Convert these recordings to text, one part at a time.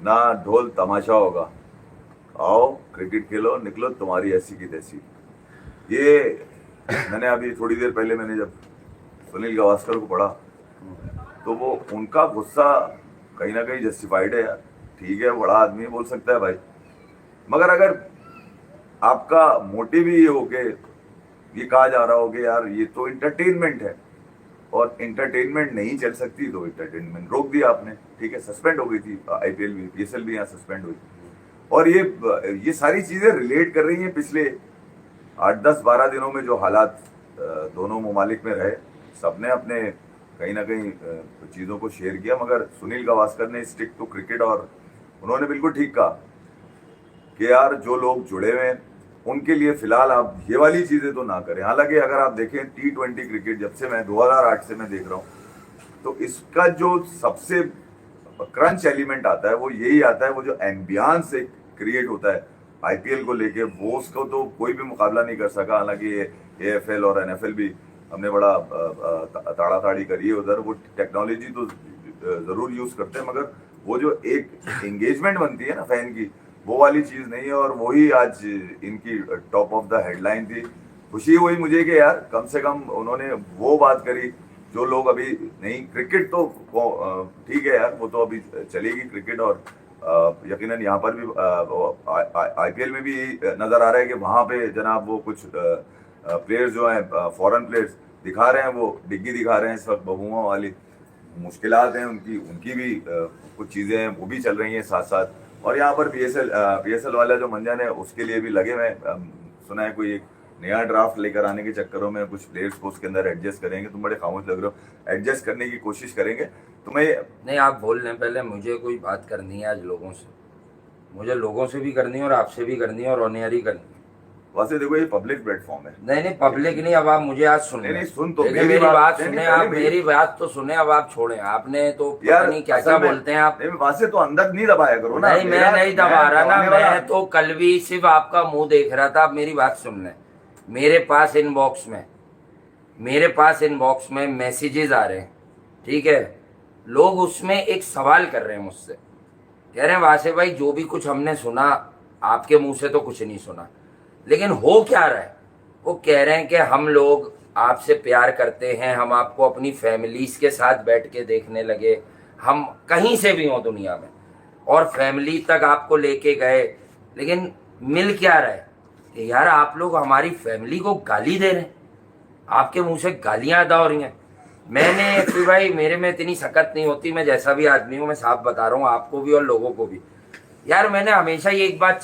ना ढोल तमाशा होगा। आओ क्रिकेट खेलो, निकलो तुम्हारी ऐसी की तैसी। ये मैंने अभी थोड़ी देर पहले मैंने जब सुनील गावस्कर को पढ़ा तो वो उनका गुस्सा कहीं ना कहीं जस्टिफाइड है यार। ठीक है, बड़ा आदमी बोल सकता है भाई, मगर अगर आपका मोटिव ही ये हो के ये कहा जा रहा हो कि यार ये तो इंटरटेनमेंट है और इंटरटेनमेंट नहीं चल सकती, तो इंटरटेनमेंट रोक दिया आपने। ठीक है, सस्पेंड हो गई थी आईपीएल भी, पीएसएल भी यहाँ सस्पेंड हुई। और ये सारी चीजें रिलेट कर रही हैं पिछले 8-10-12 दिनों में जो हालात दोनों ममालिक में रहे। सबने अपने कहीं ना कहीं चीजों को शेयर किया, मगर सुनील गावस्कर ने स्टिक टू क्रिकेट और उन्होंने बिल्कुल ठीक कहा कि यार जो लोग जुड़े हुए हैं उनके लिए फिलहाल आप ये वाली चीजें तो ना करें। हालांकि अगर आप देखें T20 क्रिकेट जब से मैं 2008 से मैं देख रहा हूँ तो इसका जो सबसे क्रंच एलिमेंट आता है वो यही आता है, वो जो एम्बियंस एक क्रिएट होता है आईपीएल को लेके, वो उसको तो कोई भी मुकाबला नहीं कर सका। हालांकि एएफएल और एनएफएल भी हमने बड़ा ताड़ाताड़ी करी है उधर, वो टेक्नोलॉजी तो जरूर यूज करते हैं, मगर वो जो एक एंगेजमेंट बनती है ना फैन की, वो वाली चीज नहीं है। और वही आज इनकी टॉप ऑफ द हेडलाइन थी। खुशी हुई मुझे कि यार कम से कम उन्होंने वो बात करी जो लोग अभी नहीं, क्रिकेट तो ठीक है यार, वो तो अभी चलेगी क्रिकेट, और यकीनन यहाँ पर भी आईपीएल में भी नजर आ रहा है कि वहां पे जनाब वो कुछ प्लेयर्स जो हैं फॉरेन प्लेयर्स दिखा रहे हैं, वो डिग्गी दिखा रहे हैं इस वक्त। बहुओं वाली मुश्किलात हैं उनकी उनकी भी कुछ चीजें हैं वो भी चल रही हैं साथ साथ। और यहाँ पर पीएसएल वाला जो मंजन है उसके लिए भी लगे हुए, सुना है कोई एक नया ड्राफ्ट लेकर आने के चक्करों में कुछ प्लेयर्स को उसके अंदर एडजस्ट करेंगे। तुम बड़े खामोश लग रहे हो, एडजस्ट करने की कोशिश करेंगे तुम्हें। नहीं, आप बोल रहे हैं, पहले मुझे कोई बात करनी है आज लोगों से, मुझे लोगों से भी करनी है और आपसे भी करनी है और ऑन एयर ही करनी है। वैसे देखो ये पब्लिक प्लेटफॉर्म है। नहीं पब्लिक नहीं, अब आप मुझे आज सुन नहीं सुन तो मेरी बात सुने, आप मेरी बात तो सुने, अब आप छोड़े। आपने तो यार नहीं क्या क्या बोलते हैं आप। वहां से तो अंदर नहीं दबाया करो ना। नहीं, मैं नहीं दबा रहा ना, मैं तो कल भी सिर्फ आपका मुंह देख रहा था। आप मेरी बात सुन लें। मेरे पास इनबॉक्स में मैसेजेस आ रहे हैं, ठीक है। लोग उसमें एक सवाल कर रहे हैं मुझसे, कह रहे हैं वासे भाई जो भी कुछ हमने सुना आपके मुंह से तो कुछ नहीं सुना, लेकिन हो क्या रहा है। वो कह रहे हैं कि हम लोग आपसे प्यार करते हैं, हम आपको अपनी फैमिलीज के साथ बैठ के देखने लगे, हम कहीं से भी हों दुनिया में और फैमिली तक आपको लेके गए, लेकिन मिल क्या रहा है कि यार आप लोग हमारी फैमिली को गाली दे रहे हैं, आपके मुंह से गालियां अदा हो रही हैं। मैंने फिर भाई मेरे में इतनी सकत नहीं होती, मैं जैसा भी आदमी हूँ मैं साफ बता रहा हूँ आपको भी और लोगों को भी। यार मैंने हमेशा ये एक बात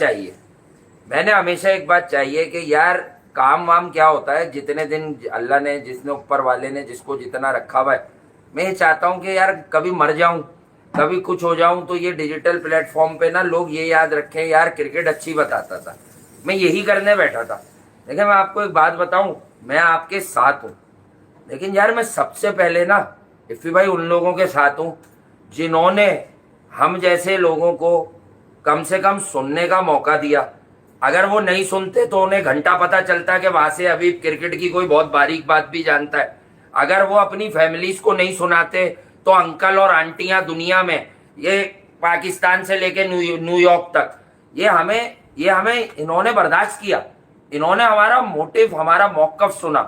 चाहिए कि यार काम वाम क्या होता है, जितने दिन अल्लाह ने, जिसने ऊपर वाले ने जिसको जितना रखा हुआ है, मैं ये चाहता हूँ कि यार कभी मर जाऊं, कभी कुछ हो जाऊं तो ये डिजिटल प्लेटफॉर्म पे ना लोग ये याद रखें यार क्रिकेट अच्छी बताता था। मैं यही करने बैठा था। लेकिन मैं आपको एक बात बताऊं, मैं आपके साथ हूँ, लेकिन यार मैं सबसे पहले ना इफ़ी भाई उन लोगों के साथ हूँ जिन्होंने हम जैसे लोगों को कम से कम सुनने का मौका दिया। अगर वो नहीं सुनते तो उन्हें घंटा पता चलता कि वहां से अभी क्रिकेट की कोई बहुत बारीक बात भी जानता है। अगर वो अपनी फैमिलीज को नहीं सुनाते तो अंकल और आंटियां दुनिया में, ये पाकिस्तान से लेके न्यूयॉर्क तक, ये हमें इन्होंने बर्दाश्त किया, इन्होंने हमारा मोटिव, हमारा मौकफ सुना।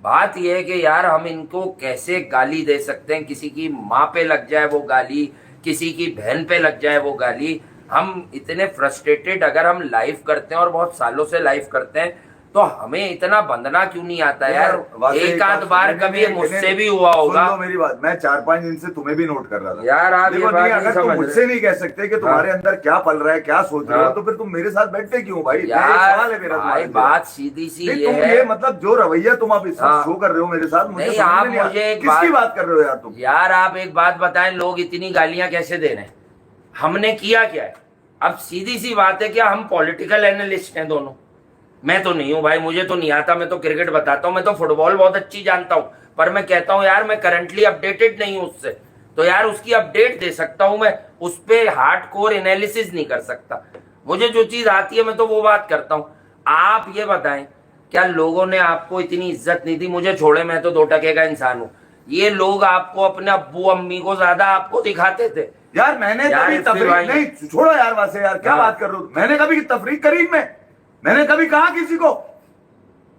बात यह है कि यार हम इनको कैसे गाली दे सकते हैं, किसी की माँ पे लग जाए वो गाली, किसी की बहन पे लग जाए वो गाली। हम इतने फ्रस्ट्रेटेड, अगर हम लाइव करते हैं और बहुत सालों से लाइव करते हैं तो हमें इतना बंदना क्यों नहीं आता यार। एक आध बार कभी मुझसे भी हुआ होगा। सुन लो मेरी बात, मैं 4-5 दिन से तुम्हें भी नोट कर रहा था यार। आप देखो, नहीं अगर तुम मुझसे नहीं कह सकते कि तुम्हारे अंदर क्या पल रहा है, क्या सोच रहे हो, तो फिर तुम मेरे साथ बैठते क्यों भाई? यार सवाल है मेरा। भाई बात सीधी सी ये है, मतलब जो रवैया तुम आप शो कर रहे हो मेरे साथ, मुझे आप मुझे किसकी बात कर रहे हो यार तुम? यार आप एक बात बताएं, लोग इतनी गालियां कैसे दे रहे हैं? हमने किया क्या है? अब सीधी सी बात है, क्या हम पॉलिटिकल एनालिस्ट हैं दोनों? मैं तो नहीं हूं भाई, मुझे तो नहीं आता। मैं तो क्रिकेट बताता हूं, मैं तो फुटबॉल बहुत अच्छी जानता हूं, पर मैं कहता हूं यार मैं करंटली अपडेटेड नहीं हूं उससे, तो यार उसकी अपडेट दे सकता हूं, मैं उस पर हार्डकोर एनालिसिस नहीं कर सकता। मुझे जो चीज आती है मैं तो वो बात करता हूं। आप ये बताएं, क्या लोगों ने आपको इतनी इज्जत नहीं दी? मुझे छोड़े, मैं तो 2 टके का इंसान हूं। ये लोग आपको अपने अब्बू अम्मी को ज्यादा आपको दिखाते थे, यार मैंने यार कभी इफ्ती तफरीक भाई- नहीं, छोड़ो यार वहां से यार, क्या हाँ। बात कर रहे हो? मैंने कभी तफरीक करी में? मैंने कभी कहा किसी को?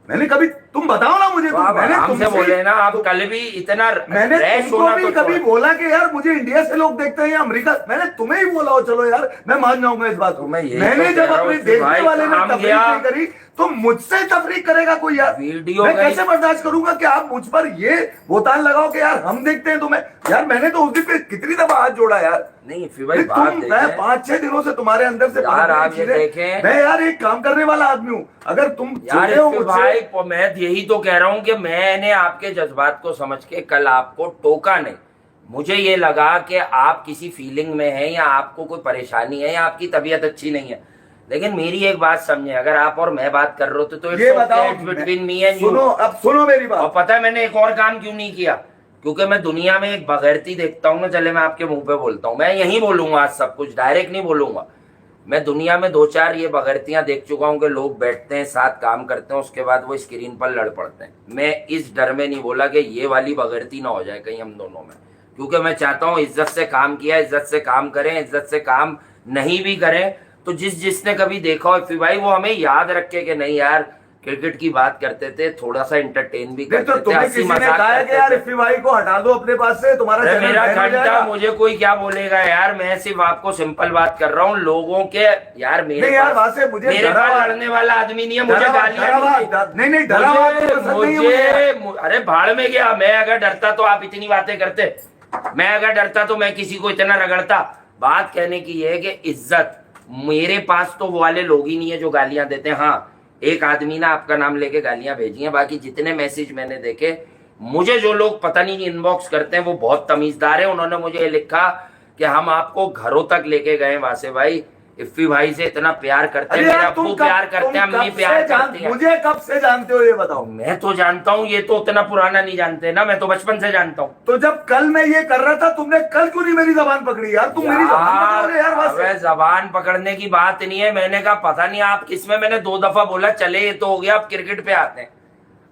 मैंने कभी, तुम बताओ ना मुझे, तो तुम, आप मैंने आराम से तुमसे बोले ना, आप तो- कल भी इतना मैंने रैश तुमको होना भी तो कभी छोड़ो। बोला कि यार मुझे इंडिया से लोग देखते हैं या अमेरिका, मैंने तुम्हें ही बोला हो, चलो यार मैं मान जाऊंगा इस बात को। तो मैं यही मैंने तो जब कह रहा हूँ अपने कि देखने भाई वाले ने काम तफरीक गया। नहीं करी तो मुझसे तफरीक करेगा कोई यार? वीडियो मैं गई। कैसे बर्दाश्त करूंगा कि आप मुझ पर ये बोतान लगाओ कि यार हम देखते हैं तुम्हें? यार मैंने तो उस दिन पे कितनी दफा हाथ जोड़ा यार। नहीं फिर भाई नहीं, बात तुम, मैं देखें 5-6 दिनों से तुम्हारे अंदर से यार, पनप रही आप ये चीजें। देखें। मैं यार एक काम करने वाला आदमी हूं, अगर तुम यार चुके हो इफ्ती मुझसे, भाई, मैं यही तो कह रहा हूँ कि मैंने आपके जज्बात को समझ के कल आपको टोका नहीं। मुझे ये लगा कि आप किसी फीलिंग में हैं या आपको कोई परेशानी है या आपकी तबीयत अच्छी नहीं है, लेकिन मेरी एक बात समझे, अगर आप और मैं बात कर रहे हो तो ये बताओ, बिटवीन मी एंड यू। सुनो, अब सुनो मेरी और बात। पता है मैंने एक और काम क्यों नहीं किया? क्योंकि मैं दुनिया में एक बगैरती देखता हूँ ना, चले मैं आपके मुंह पे बोलता हूँ, मैं यही बोलूंगा आज सब कुछ, डायरेक्ट नहीं बोलूंगा। मैं दुनिया में 2-4 ये बगैरतियां देख चुका हूँ कि लोग बैठते हैं साथ काम करते हैं, उसके बाद वो स्क्रीन पर लड़ पड़ते हैं। मैं इस डर में नहीं बोला कि ये वाली बगैरती ना हो जाए कहीं हम दोनों में, क्योंकि मैं चाहता हूँ इज्जत से काम किया, इज्जत से काम करें, इज्जत से काम नहीं भी करें तो जिसने कभी देखा हो फिर भाई वो हमें याद रखे कि नहीं यार क्रिकेट की बात करते थे, थोड़ा सा एंटरटेन भी नहीं करते तो थे, तुम्हें हंसी किसी ने मजाक कहा है कि करते यार थे। इफ्ती भाई को हटा दो अपने पास से, तुम्हारा अरे चैनल मेरा बैन हो घंटा, जाएगा। मुझे कोई क्या बोलेगा यार, मैं सिर्फ आपको सिंपल बात कर रहा हूँ लोगों के। यार मेरे नहीं यार, वहां पास से मुझे मेरे डरा पास हुआ- लड़ने वाला आदमी नहीं है, मुझे डरा हुआ- गालियां डरा हुआ- नहीं नहीं, डरा हुआ तो पसंद नहीं है मुझे। अरे भाड़ में गया, मैं अगर डरता तो आप इतनी बातें करते? मैं अगर डरता तो मैं किसी को इतना रगड़ता? बात कहने की ये है कि इज्जत मेरे पास तो वो वाले लोग ही नहीं है जो गालियां देते हैं। हाँ, एक आदमी ना आपका नाम लेके गालियां भेजी हैं, बाकी जितने मैसेज मैंने देखे, मुझे जो लोग पता नहीं इनबॉक्स करते हैं वो बहुत तमीजदार है। उन्होंने मुझे ये लिखा कि हम आपको घरों तक लेके गए वासे भाई, इफ्फी भाई से इतना प्यार करते हैं, अरे मेरा यार, अब्बू प्यार करते हैं, अम्मी प्यार करती है। मुझे कब से जानते हो ये बताओ? मैं तो जानता हूँ, ये तो उतना पुराना नहीं जानते ना, मैं तो बचपन से जानता हूँ। तो जब कल मैं ये कर रहा था, तुमने कल क्यों नहीं मेरी जबान पकड़ी यार? तुम मेरी जबान पकड़ोगे यार वहां से? अबे जबान पकड़ने की बात नहीं है, मैंने कहा पता नहीं आप किसमें, मैंने 2 दफा बोला चले ये तो हो गया, अब क्रिकेट पे आते हैं।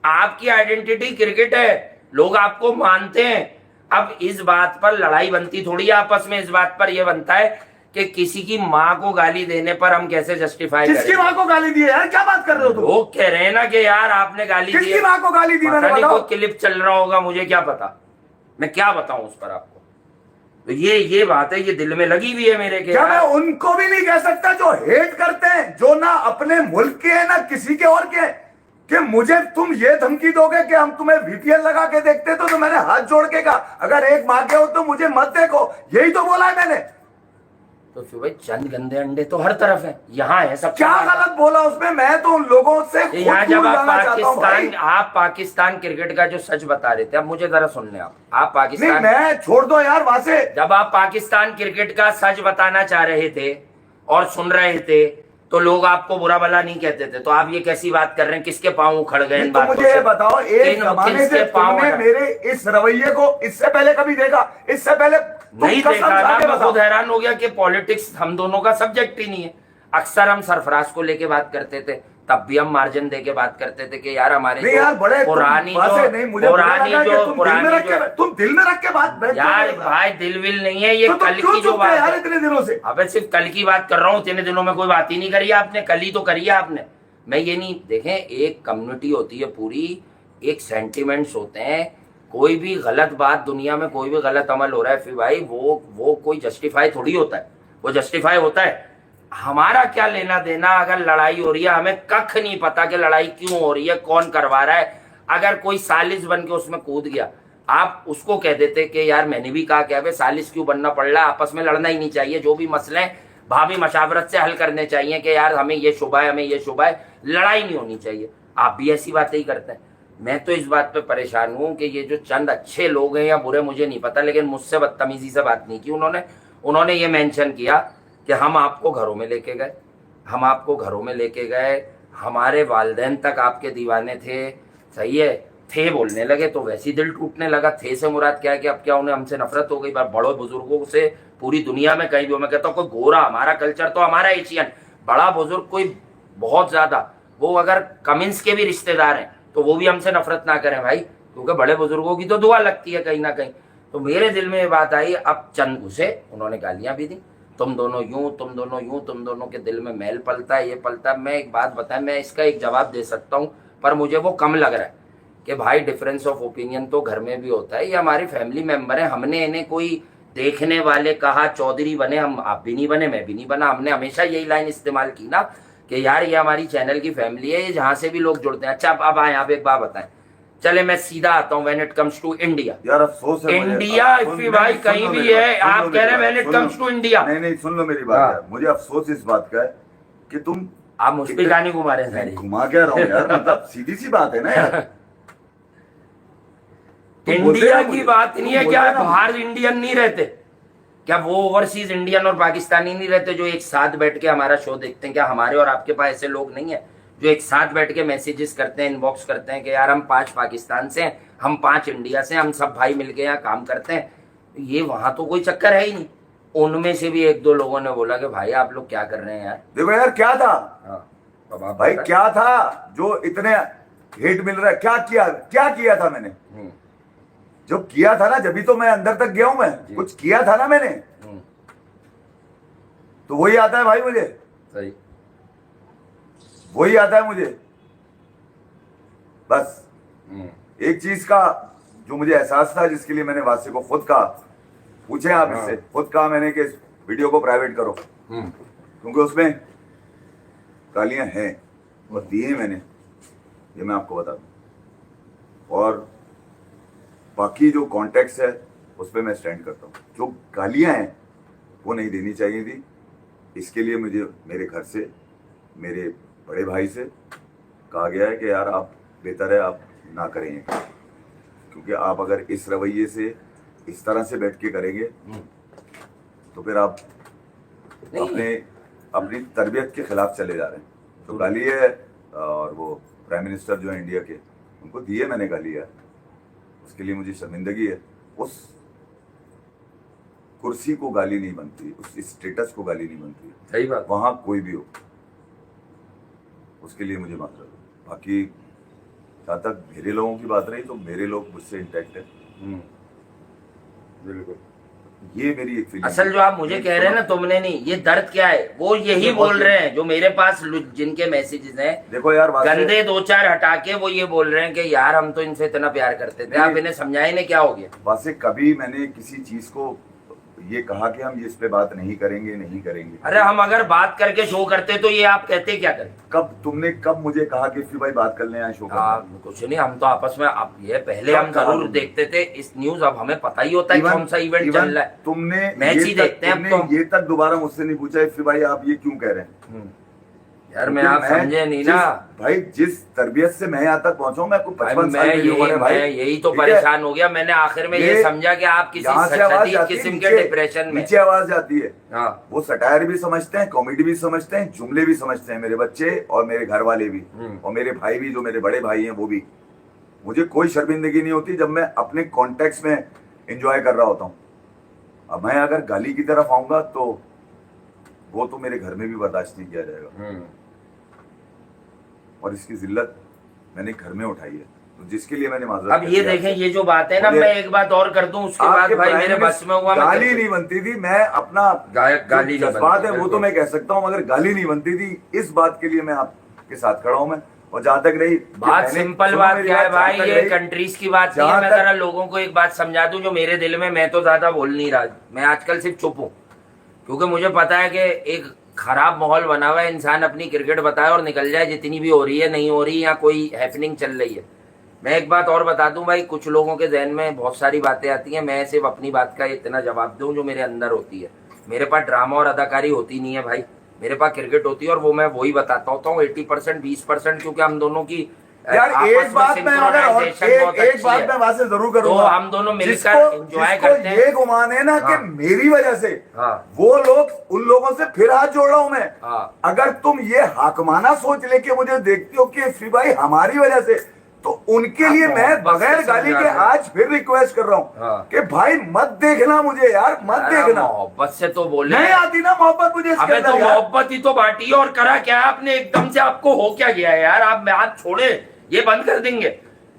आपकी आइडेंटिटी क्रिकेट है, लोग आपको मानते हैं। अब इस बात पर लड़ाई बनती थोड़ी है आपस में, इस बात पर यह बनता है कि किसी की माँ को गाली देने पर हम कैसे जस्टिफाई करें। किसकी माँ को गाली दी है यार? क्या बात कर रहे हो तुम? लोग कह रहे हैं ना कि यार आपने गाली दी किसकी है। माँ को गाली दी? पता मैंने नहीं बताओ। कोई क्लिप चल रहा होगा, मुझे क्या पता, मैं क्या बताऊं उस पर आपको। तो ये बात है, ये दिल में लगी हुई है मेरे के। क्या मैं उनको भी नहीं कह सकता जो हेट करते हैं, जो ना अपने मुल्क के हैं ना किसी के और के हैं, कि मुझे तुम ये धमकी दोगे कि हम तुम्हें वीपीएन लगा के देखते? तो मैंने हाथ जोड़ के कहा अगर एक माँ के हो तो मुझे मत देखो, यही तो बोला है मैंने। तो फिर भाई चंद गंदे अंडे तो हर तरफ है, यहाँ है सब। क्या गलत बोला उसमें? मैं तो उन लोगों से खुद यहाँ जब दूर आप जाना चाहता हूं भाई। आप पाकिस्तान क्रिकेट का जो सच बता रहे थे, अब मुझे जरा सुन लें आप नहीं, पाकिस्तान, मैं छोड़ दो यार वहां से। जब आप पाकिस्तान क्रिकेट का सच बताना चाह रहे थे और सुन रहे थे तो लोग आपको बुरा भला नहीं कहते थे, तो आप ये कैसी बात कर रहे हैं? किसके पांव उखड़ गए इन तो बातों मुझे ये से? बताओ, एक जमाने से तुमने मेरे इस रवैये को इससे पहले कभी देखा? इससे पहले तुम नहीं कसम देखा खा ना, के मैं बताओ। खुद हैरान हो गया कि पॉलिटिक्स हम दोनों का सब्जेक्ट ही नहीं है। अक्सर हम सरफराज को लेके बात करते थे, तब भी हम मार्जिन दे के बात करते थे कि यार हमारे नहीं यार, बड़े पुरानी नहीं, मुझे पुरानी जो तुम दिल में रख के बात यार भाई दिल विल नहीं है, ये तो कल की जो बात यार है। इतने दिनों से। अबे सिर्फ कल की बात कर रहा हूँ, इतने दिनों में कोई बात ही नहीं करी आपने, कल ही तो करी है आपने। मैं ये नहीं, देखें एक कम्युनिटी होती है पूरी, एक सेंटिमेंट्स होते हैं, कोई भी गलत बात दुनिया में, कोई भी गलत अमल हो रहा है फिर भाई वो कोई जस्टिफाई थोड़ी होता है, वो जस्टिफाई होता है। हमारा क्या लेना देना? अगर लड़ाई हो रही है, हमें कख नहीं पता कि लड़ाई क्यों हो रही है, कौन करवा रहा है। अगर कोई सालिस बन के उसमें कूद गया, आप उसको कह देते कि यार मैंने भी कहा क्या सालिस क्यों बनना पड़ रहा है, आपस में लड़ना ही नहीं चाहिए, जो भी मसले हैं भाभी मशावरत से हल करने चाहिए कि यार हमें ये शुबा है, हमें ये शुबा है, लड़ाई नहीं होनी चाहिए। आप भी ऐसी बातें ही करते हैं। मैं तो इस बात पे परेशान हूं कि ये जो चंद अच्छे लोग हैं या बुरे मुझे नहीं पता, लेकिन मुझसे बदतमीजी से बात नहीं की उन्होंने ये मेंशन किया कि हम आपको घरों में लेके गए, हम आपको घरों में लेके गए, हमारे वालिदैन तक आपके दीवाने थे। सही है, थे बोलने लगे तो वैसे ही दिल टूटने लगा। थे से मुराद क्या है कि अब क्या उन्हें हमसे नफरत हो गई? बड़े बुजुर्गों से पूरी दुनिया में कहीं भी, मैं कहता हूँ कोई गोरा, हमारा कल्चर तो हमारा एशियन, बड़ा बुजुर्ग कोई बहुत ज्यादा, वो अगर कमिंस के भी रिश्तेदार हैं तो वो भी हमसे नफरत ना करें भाई, क्योंकि बड़े बुजुर्गों की तो दुआ लगती है कहीं ना कहीं। तो मेरे दिल में ये बात आई, अब चंद घुसे, उन्होंने गालियां भी दी, तुम दोनों यूं, तुम दोनों यूं, तुम दोनों के दिल में मैल पलता है, ये पलता है। मैं एक बात बताएं, मैं इसका एक जवाब दे सकता हूँ, पर मुझे वो कम लग रहा है कि भाई डिफरेंस ऑफ ओपिनियन तो घर में भी होता है, ये हमारी फैमिली मेंबर है, हमने इन्हें कोई देखने वाले कहा चौधरी बने, हम आप भी नहीं बने, मैं भी नहीं बना, हमने हमेशा यही लाइन इस्तेमाल की ना कि यार ये हमारी चैनल की फैमिली है, ये जहां से भी लोग जुड़ते हैं। अच्छा अब आए आप एक बात बताएं, चले मैं सीधा आता हूँ, when it comes to India, यार अफसोस है मुझे। इंडिया इफ भाई कहीं भी है, आप कह रहे हैं when it comes to India, नहीं सुन लो मेरी बात हाँ। यार, मुझे अफसोस इस बात का है कि तुम आप मुझ पे गाने घुमा रहे हैं सारी। घुमा क्या रहा हूँ यार, मतलब सीधी सी बात है ना यार। तुम बोलते इंडिया ना की मुझे, बात नहीं है तुम क्या, बोलते ना बाहर इंडियन नहीं रहते क्या, वो ओवरसीज इंडियन और पाकिस्तानी नहीं रहते जो एक साथ बैठ के हमारा शो देखते हैं? क्या हमारे और आपके पास ऐसे लोग नहीं है जो एक साथ बैठ के मैसेजेस करते हैं, इनबॉक्स करते हैं कि यार हम 5 पाकिस्तान से हैं, हम 5 इंडिया से, हम सब भाई मिलके यहाँ काम करते हैं? ये वहां तो कोई चक्कर है ही नहीं। उनमें से भी 1-2 लोगों ने बोला कि भाई आप लोग क्या कर रहे हैं यार। देखो यार क्या था, हाँ, अब आप भाई बताएं। क्या था जो इतने हेट मिल रहा है, क्या किया था मैंने? जो किया था ना, जब भी तो मैं अंदर तक गया हूं, मैं कुछ किया था ना मैंने, तो वही आता है भाई मुझे, सही, वही आता है मुझे। बस एक चीज का जो मुझे एहसास था, जिसके लिए मैंने वासी को खुद कहा, पूछे आप इससे, खुद कहा मैंने कि इस वीडियो को प्राइवेट करो, क्योंकि उसमें गालियां हैं और दी हैं मैंने, ये मैं आपको बता दूं। और बाकी जो कॉन्टेक्स्ट है उस पर मैं स्टैंड करता हूँ। जो गालियां हैं वो नहीं देनी चाहिए थी, इसके लिए मुझे मेरे घर से, मेरे बड़े भाई से कहा गया है कि यार आप बेहतर है आप ना करें, क्योंकि आप अगर इस रवैये से इस तरह से बैठ के करेंगे तो फिर आप अपनी तरबियत के खिलाफ चले जा रहे हैं। तो गाली है, और वो प्राइम मिनिस्टर जो है इंडिया के, उनको दिए मैंने गाली है, उसके लिए मुझे शर्मिंदगी है। उस कुर्सी को गाली नहीं बनती, उस स्टेटस को गाली नहीं बनती, सही बात, वहां कोई भी हो, उसके लिए मुझे माजरत है। बाकी जहाँ तक मेरे लोगों की बात रही, तो मेरे लोग मुझसे इंटैक्ट है, बिल्कुल। ये मेरी एक फीलिंग। असल जो आप मुझे कह रहे हैं ना, तुमने नहीं, ये दर्द क्या है वो यही बोल रहे हैं, जो मेरे पास जिनके मैसेजेस हैं, देखो यार गंदे 2-4 हटा के वो ये बोल रहे हैं कि यार हम तो इनसे इतना प्यार करते थे, आप इन्हें समझाए ने क्या हो गया। वैसे कभी मैंने किसी चीज को ये कहा कि हम इस पे बात नहीं करेंगे। अरे हम अगर बात करके शो करते तो ये आप कहते क्या करें? कब मुझे कहा कि फिर भाई बात कर लें यहाँ शो कर? कुछ नहीं, हम तो आपस में, आप ये पहले हम जरूर देखते थे इस न्यूज, अब हमें पता ही होता है कौन सा इवेंट चल रहा है, तुमने मैच ही देखते हैं। अब तो ये तक दोबारा मुझसे नहीं पूछा फिर भाई आप ये क्यों कह रहे हैं? यार मैं आप समझे नहीं ना भाई, जिस तरबियत से मैं यहाँ तक पहुंचा हूँ, मैं 55 साल मैं यही तो परेशान हो गया। मैंने आखिर में ये समझा कि आप किसी किस्म के डिप्रेशन में, नीचे आवाज जाती है। हाँ, वो सटायर भी समझते हैं, कॉमेडी भी समझते हैं, जुमले भी समझते हैं, मेरे बच्चे और मेरे घर वाले भी, और मेरे भाई भी, जो मेरे बड़े भाई हैं वो भी। मुझे कोई शर्मिंदगी नहीं होती जब मैं अपने कॉन्टेक्स्ट में एंजॉय कर रहा होता हूँ। अब मैं अगर गाली की तरफ आऊंगा तो वो तो मेरे घर में भी बर्दाश्त नहीं किया जाएगा, और इसकी जिल्लत मैंने घर में उठाई है, तो जिसके लिए मैंने माजरत। अब ये देखें, ये जो बात है ना, मैं एक बात और कर दूं, उसके बाद भाई मेरे बस में हुआ, गाली नहीं बनती थी, मैं अपना गाली जज्बात है वो तो मैं कह सकता हूँ, मगर गाली नहीं बनती थी, इस बात के लिए मैं आपके साथ खड़ा हूँ मैं। और जहाँ तक रही बात, सिंपल बात क्या है भाई, ये कंट्रीज की बात नहीं है। मैं जरा लोगों को एक बात समझा दूं जो मेरे दिल में, मैं तो ज्यादा बोल नहीं रहा, मैं आजकल सिर्फ चुप हूँ, क्योंकि मुझे पता है कि एक खराब माहौल बना हुआ है, इंसान अपनी क्रिकेट बताए और निकल जाए, जितनी भी हो रही है, नहीं हो रही, या कोई हैपनिंग चल रही है। मैं एक बात और बता दूं भाई, कुछ लोगों के जहन में बहुत सारी बातें आती हैं, मैं सिर्फ अपनी बात का इतना जवाब दूं जो मेरे अंदर होती है। मेरे पास ड्रामा और अदाकारी होती नहीं है भाई, मेरे पास क्रिकेट होती है, और वो मैं वही बताता होता हूँ 80% 20%, क्योंकि हम दोनों की यार एक बात मैं वहां से जरूर करूंगा, तो हम दोनों मिलकर एंजॉय करते हैं। ये गुमान है ना कि मेरी वजह से वो लोग, उन लोगों से फिर हाथ जोड़ रहा हूं मैं। अगर तुम ये हाकमाना सोच लेके मुझे देखती हो कि फिर भाई हमारी वजह से, तो उनके लिए मैं बगैर गाली के आज फिर रिक्वेस्ट कर रहा हूँ कि भाई मत देखना मुझे यार, मत देखना। मोहब्बत से तो बोले नहीं आती ना मोहब्बत मुझे, अबे तो मोहब्बत ही तो बांटी और करा क्या आपने? एकदम से आपको हो क्या गया है यार? आप हाथ छोड़े, ये बंद कर देंगे।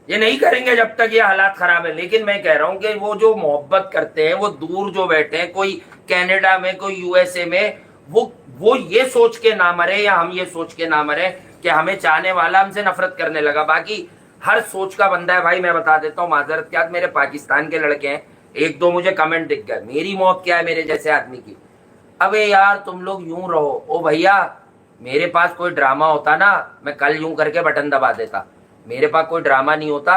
ये नहीं करेंगे जब तक ये हालात खराब है। लेकिन मैं कह रहा हूं कि वो जो मोहब्बत करते हैं, वो दूर जो बैठे हैं, कोई कनाडा में, कोई यूएसए में, वो ये सोच के ना मरे, या हम ये सोच के ना मरे कि हमें चाहने वाला हमसे नफरत करने लगा। बाकी हर सोच का बंदा है भाई। मैं बता देता हूँ माजरत क्या, मेरे पाकिस्तान के लड़के हैं, एक दो मुझे कमेंट दिख गए, मेरी मौत क्या है मेरे जैसे आदमी की। अबे यार तुम लोग यूं रहो। ओ भैया, मेरे पास कोई ड्रामा होता ना, मैं कल यूं करके बटन दबा देता। मेरे पास कोई ड्रामा नहीं होता।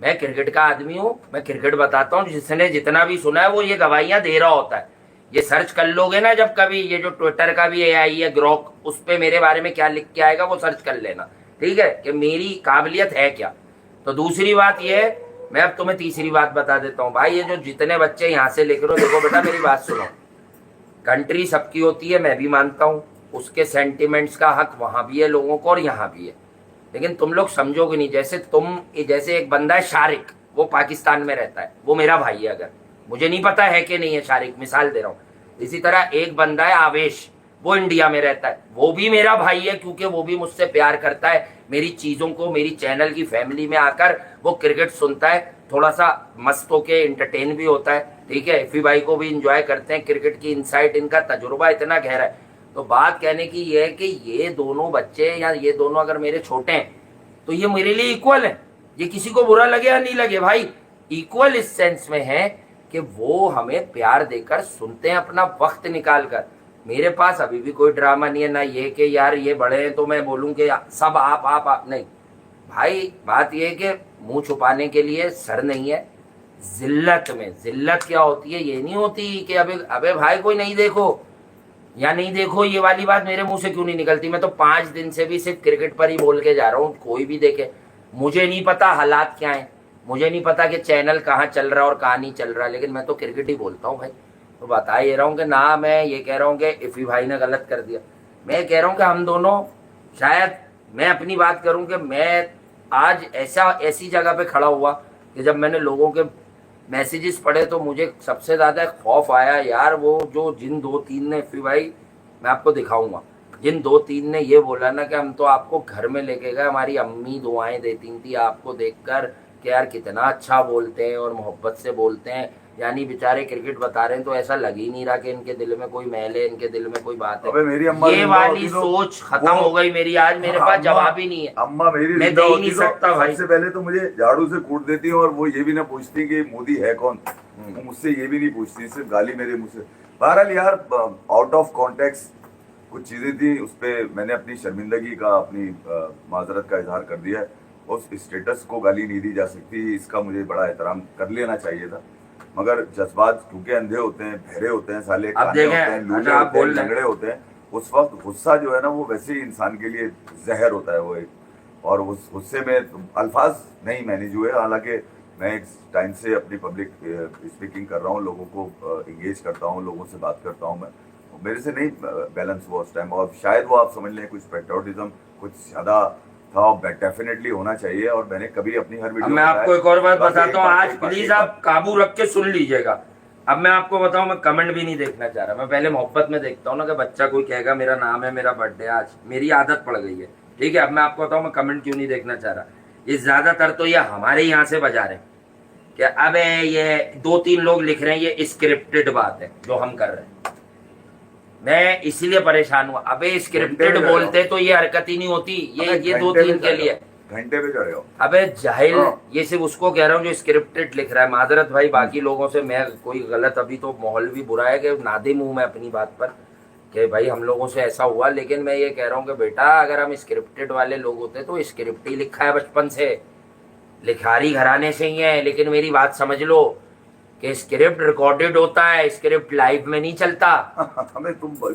मैं क्रिकेट का आदमी हूं, मैं क्रिकेट बताता हूं। जिसने जितना भी सुना है वो ये गवाहियां दे रहा होता है। ये सर्च कर लोगे ना जब कभी, ये जो ट्विटर का भी एआई है ग्रोक, उस पे मेरे बारे में क्या लिख के आएगा वो सर्च कर लेना, ठीक है, कि मेरी काबिलियत है क्या। तो दूसरी बात ये है, मैं अब तुम्हें तीसरी बात बता देता हूँ भाई। ये जो जितने बच्चे यहाँ से लिख रहे हो, देखो बेटा मेरी बात सुनो। कंट्री सबकी होती है, मैं भी मानता हूँ, उसके सेंटिमेंट्स का हक वहां भी है लोगों को और यहाँ भी है। लेकिन तुम लोग समझोगे नहीं। जैसे एक बंदा है शारिक, वो पाकिस्तान में रहता है, वो मेरा भाई है। अगर मुझे नहीं पता है कि नहीं है शारिक, मिसाल दे रहा हूँ। इसी तरह एक बंदा है आवेश, वो इंडिया में रहता है, वो भी मेरा भाई है, क्योंकि वो भी मुझसे प्यार करता है। मेरी चीजों को, मेरी चैनल की फैमिली में आकर वो क्रिकेट सुनता है, थोड़ा सा मस्त होके एंटरटेन भी होता है, ठीक है। इफी भाई को भी इंजॉय करते हैं, क्रिकेट की इनसाइट, इनका तजुर्बा इतना गहरा है। तो बात कहने की ये है कि ये दोनों बच्चे, या ये दोनों अगर मेरे छोटे हैं, तो ये मेरे लिए इक्वल है। ये किसी को बुरा लगे या नहीं लगे भाई, इक्वल इस सेंस में है कि वो हमें प्यार देकर सुनते हैं, अपना वक्त निकाल कर। मेरे पास अभी भी कोई ड्रामा नहीं है, ना ये कि यार ये बड़े हैं तो मैं बोलूं कि सब आप नहीं भाई। बात ये है कि मुंह छुपाने के लिए सर नहीं है। जिल्लत में जिल्लत क्या होती है, ये नहीं होती कि अबे भाई कोई नहीं देखो या नहीं देखो, ये वाली बात मेरे मुंह से क्यों नहीं निकलती। मैं तो 5 दिन से भी सिर्फ क्रिकेट पर ही बोल के जा रहा हूँ। कोई भी देखे, मुझे नहीं पता हालात क्या है, मुझे नहीं पता कि चैनल कहाँ चल रहा और कहाँ नहीं चल रहा, लेकिन मैं तो क्रिकेट ही बोलता हूँ भाई। तो बता ये रहा हूँ कि ना मैं ये कह रहा हूँ कि इफी भाई ने गलत कर दिया, मैं कह रहा हूँ कि हम दोनों, शायद मैं अपनी बात करूँ कि मैं आज ऐसी जगह पे खड़ा हुआ कि जब मैंने लोगों के मैसेजेस पढ़े तो मुझे सबसे ज्यादा खौफ आया यार। वो जो जिन 2-3 ने, इफी भाई मैं आपको दिखाऊंगा, जिन 2-3 ने ये बोला ना कि हम तो आपको घर में लेके गए, हमारी अम्मी दुआएं देती थी आपको देखकर कि यार कितना अच्छा बोलते हैं और मोहब्बत से बोलते हैं। यानी बेचारे क्रिकेट बता रहे हैं तो ऐसा लग ही नहीं रहा कि इनके दिल में कोई मैल है, इनके दिल में कोई बात है। मेरी अम्मा ये वाली सोच खत्म हो गई मेरी। आज मेरे पास जवाब ही नहीं है, अम्मा मेरी मैं दे ही नहीं सकता भाई। सबसे पहले तो मुझे झाड़ू से कूट देती और वो ये भी ना पूछती कि मोदी है कौन, वो मुझसे ये भी नहीं पूछती, सिर्फ गाली मेरे मुंह से। बहरहाल यार, आउट ऑफ कॉन्टेक्स्ट कुछ चीजें थी, उस पर मैंने अपनी शर्मिंदगी का, अपनी माजरत का इजहार कर दिया है। उस स्टेटस को गाली नहीं दी जा सकती, इसका मुझे बड़ा एहतराम कर लेना चाहिए था। मगर जज्बात क्योंकि अंधे होते हैं, बहरे होते हैं, साले काने होते हैं, लूले होते हैं, लंगड़े होते हैं, उस वक्त गुस्सा जो है ना वो वैसे ही इंसान के लिए जहर होता है वो एक। और उस गुस्से में अल्फाज नहीं मैनेज हुए। हालांकि मैं एक टाइम से अपनी पब्लिक स्पीकिंग कर रहा हूँ, लोगों को इंगेज करता हूँ, लोगों से बात करता हूँ मैं, मेरे से नहीं बैलेंस हुआ उस टाइम। और शायद वो आप समझ लें कुछ पेट्रियोटिज्म कुछ ज़्यादा था, डेफिनेटली होना चाहिए। और मैंने कभी अपनी हर वीडियो, मैं आपको एक और बात बताता हूँ, आज प्लीज आप काबू रख के सुन लीजिएगा। अब मैं आपको बताऊं, मैं कमेंट भी नहीं देखना चाह रहा। मैं पहले मोहब्बत में देखता हूँ ना कि बच्चा कोई कहेगा मेरा नाम है, मेरा बर्थडे आज, मेरी आदत पड़ गई है, ठीक है। अब मैं आपको बताऊं मैं कमेंट क्यों नहीं देखना चाह रहा। ये ज्यादातर तो ये हमारे यहाँ से बजा रहे हैं कि अबे ये 2-3 लोग लिख रहे हैं ये स्क्रिप्टेड बात है जो हम कर रहे हैं। मैं इसीलिए परेशान हुआ। अबे स्क्रिप्टेड बोलते तो ये हरकत ही नहीं होती। ये 2-3 के लिए घंटे पे चढ़े हो। अबे जाहिल, ये सिर्फ उसको कह रहा हूँ जो स्क्रिप्टेड लिख रहा है। माजरत भाई बाकी लोगों से, मैं कोई गलत, अभी तो माहौल भी बुरा है कि नादिम हूँ मैं अपनी बात पर कि भाई हम लोगों से ऐसा हुआ। लेकिन मैं ये कह रहा हूँ कि बेटा अगर हम स्क्रिप्टेड वाले लोग होते तो स्क्रिप्ट ही लिखा है बचपन से, लिखारी घराने से ही है। लेकिन मेरी बात समझ लो कि स्क्रिप्ट रिकॉर्डेड होता है, स्क्रिप्ट लाइव में नहीं चलता।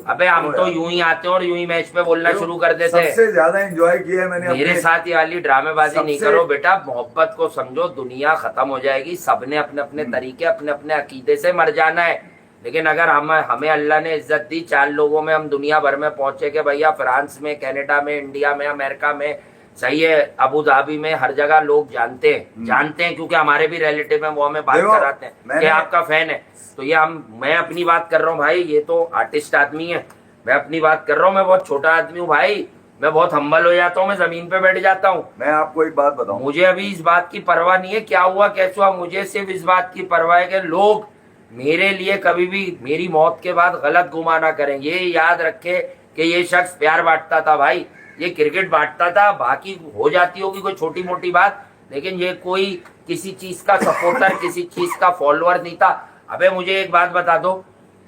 अबे हम तो यूं ही आते हैं और यूं ही मैच पे बोलना शुरू कर देते हैं। सबसे ज्यादा एंजॉय किया है मैंने मेरे साथ ये वाली ड्रामेबाजी नहीं करो बेटा। मोहब्बत को समझो, दुनिया खत्म हो जाएगी, सबने अपने अपने तरीके, अपने अपने अकीदे से मर जाना है। लेकिन अगर हमें अल्लाह ने इज्जत दी, 4 लोगों में हम दुनिया भर में पहुंचे कि भैया फ्रांस में, कनाडा में, इंडिया में, अमेरिका में, सही है, अबू धाबी में, हर जगह लोग जानते हैं क्योंकि हमारे भी रिलेटिव हैं, वो हमें बात कराते हैं कि आपका फैन है। तो ये मैं अपनी बात कर रहा हूँ भाई, ये तो आर्टिस्ट आदमी है। मैं अपनी बात कर रहा हूँ, मैं बहुत छोटा आदमी हूँ भाई। मैं बहुत हम्बल हो जाता हूँ, मैं जमीन पे बैठ जाता हूँ। मैं आपको एक बात बताऊं, मुझे अभी इस बात की परवाह नहीं है क्या हुआ कैसे हुआ, मुझे सिर्फ इस बात की परवाह है कि लोग मेरे लिए कभी भी मेरी मौत के बाद गलत गुमान ना करें। ये याद रखे कि ये शख्स प्यार बांटता था भाई, ये क्रिकेट बांटता था, बाकी हो जाती होगी कोई छोटी मोटी बात, लेकिन ये कोई किसी चीज का सपोर्टर किसी चीज का फॉलोअर नहीं था। अबे मुझे एक बात बता दो,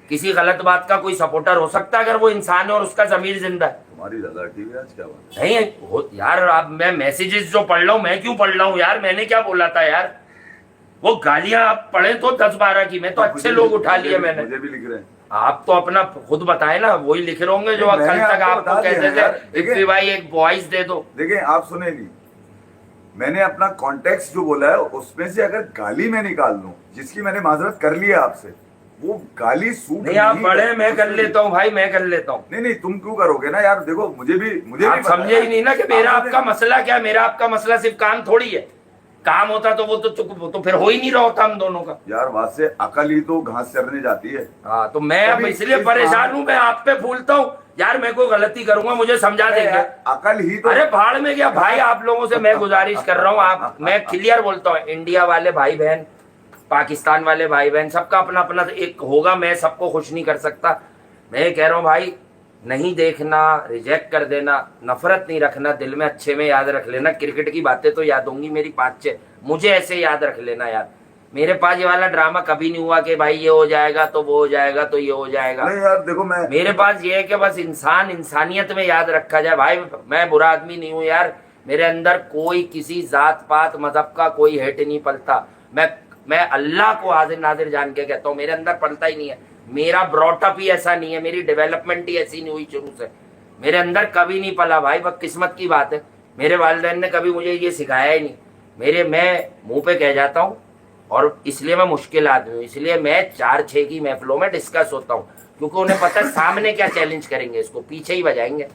किसी गलत बात का कोई सपोर्टर हो सकता है अगर वो इंसान है और उसका जमीर जिंदा है? तुम्हारी ज्यादा ठीक है आज, क्या बात? नहीं यार, अब मैं मैसेजेस जो पढ़ रहा हूँ, मैं क्यों पढ़ रहा हूँ यार, मैंने क्या बोला था यार? वो गालियां आप पढ़े तो 10-12 की, मैं तो अच्छे लोग उठा लिए मैंने। मुझे भी लिख रहे हैं। आप तो अपना खुद बताए ना, वही लिख रहे होंगे जो मैंने कल तक आपको आपको बता दिया कहते यार, थे इफ्ती भाई एक वॉइस दे दो। देखिए आप सुने नहीं, मैंने अपना कॉन्टेक्स्ट जो बोला है उसमें से अगर गाली मैं निकाल दूं, जिसकी मैंने माजरत कर ली है आपसे, वो गाली सूट नहीं आप पढ़े, मैं कर लेता हूँ भाई, मैं कर लेता हूँ। नहीं तुम क्यों करोगे ना यार, देखो मुझे भी आप समझे ही नहीं ना कि मेरा आपका मसला क्या है। मेरा आपका मसला सिर्फ काम थोड़ी है, काम होता तो वो तो फिर हो ही नहीं रहा होता हम दोनों का यार। वहां से अकल ही तो घास चरने जाती है। हाँ, तो मैं अब इसलिए परेशान हूँ, मैं आप पे फूलता हूँ यार, मैं कोई गलती करूंगा मुझे समझा देंगे। अकल ही तो, अरे भाड़ में गया भाई, आप लोगों से मैं गुजारिश कर रहा हूँ, आप, मैं क्लियर बोलता हूँ, इंडिया वाले भाई बहन, पाकिस्तान वाले भाई बहन, सबका अपना अपना एक होगा, मैं सबको खुश नहीं कर सकता। मैं कह रहा हूँ भाई, नहीं देखना, रिजेक्ट कर देना, नफरत नहीं रखना दिल में, अच्छे में याद रख लेना। क्रिकेट की बातें तो याद होंगी मेरी 5-6, मुझे ऐसे याद रख लेना यार। मेरे पास ये वाला ड्रामा कभी नहीं हुआ कि भाई ये हो जाएगा तो वो हो जाएगा तो ये हो जाएगा। नहीं यार देखो, मेरे पास ये है कि बस इंसान इंसानियत में याद रखा जाए भाई। मैं बुरा आदमी नहीं हूँ यार, मेरे अंदर कोई किसी जात पात मजहब का कोई हेट नहीं पलता। मैं अल्लाह को हाजिर नाजिर जान के कहता हूँ, मेरे अंदर पलता ही नहीं है। मेरा ब्रॉटअप ही ऐसा नहीं है, मेरी डेवलपमेंट ही ऐसी नहीं हुई शुरू से, मेरे अंदर कभी नहीं पला भाई। बस किस्मत की बात है, मेरे वालिदैन ने कभी मुझे ये सिखाया ही नहीं। मैं मुंह पे कह जाता हूँ, और इसलिए मैं मुश्किल आदमी हूँ, इसलिए मैं 4-6 की महफिलों में डिस्कस होता हूँ, क्योंकि उन्हें पता है सामने क्या चैलेंज करेंगे, इसको पीछे ही बजाएंगे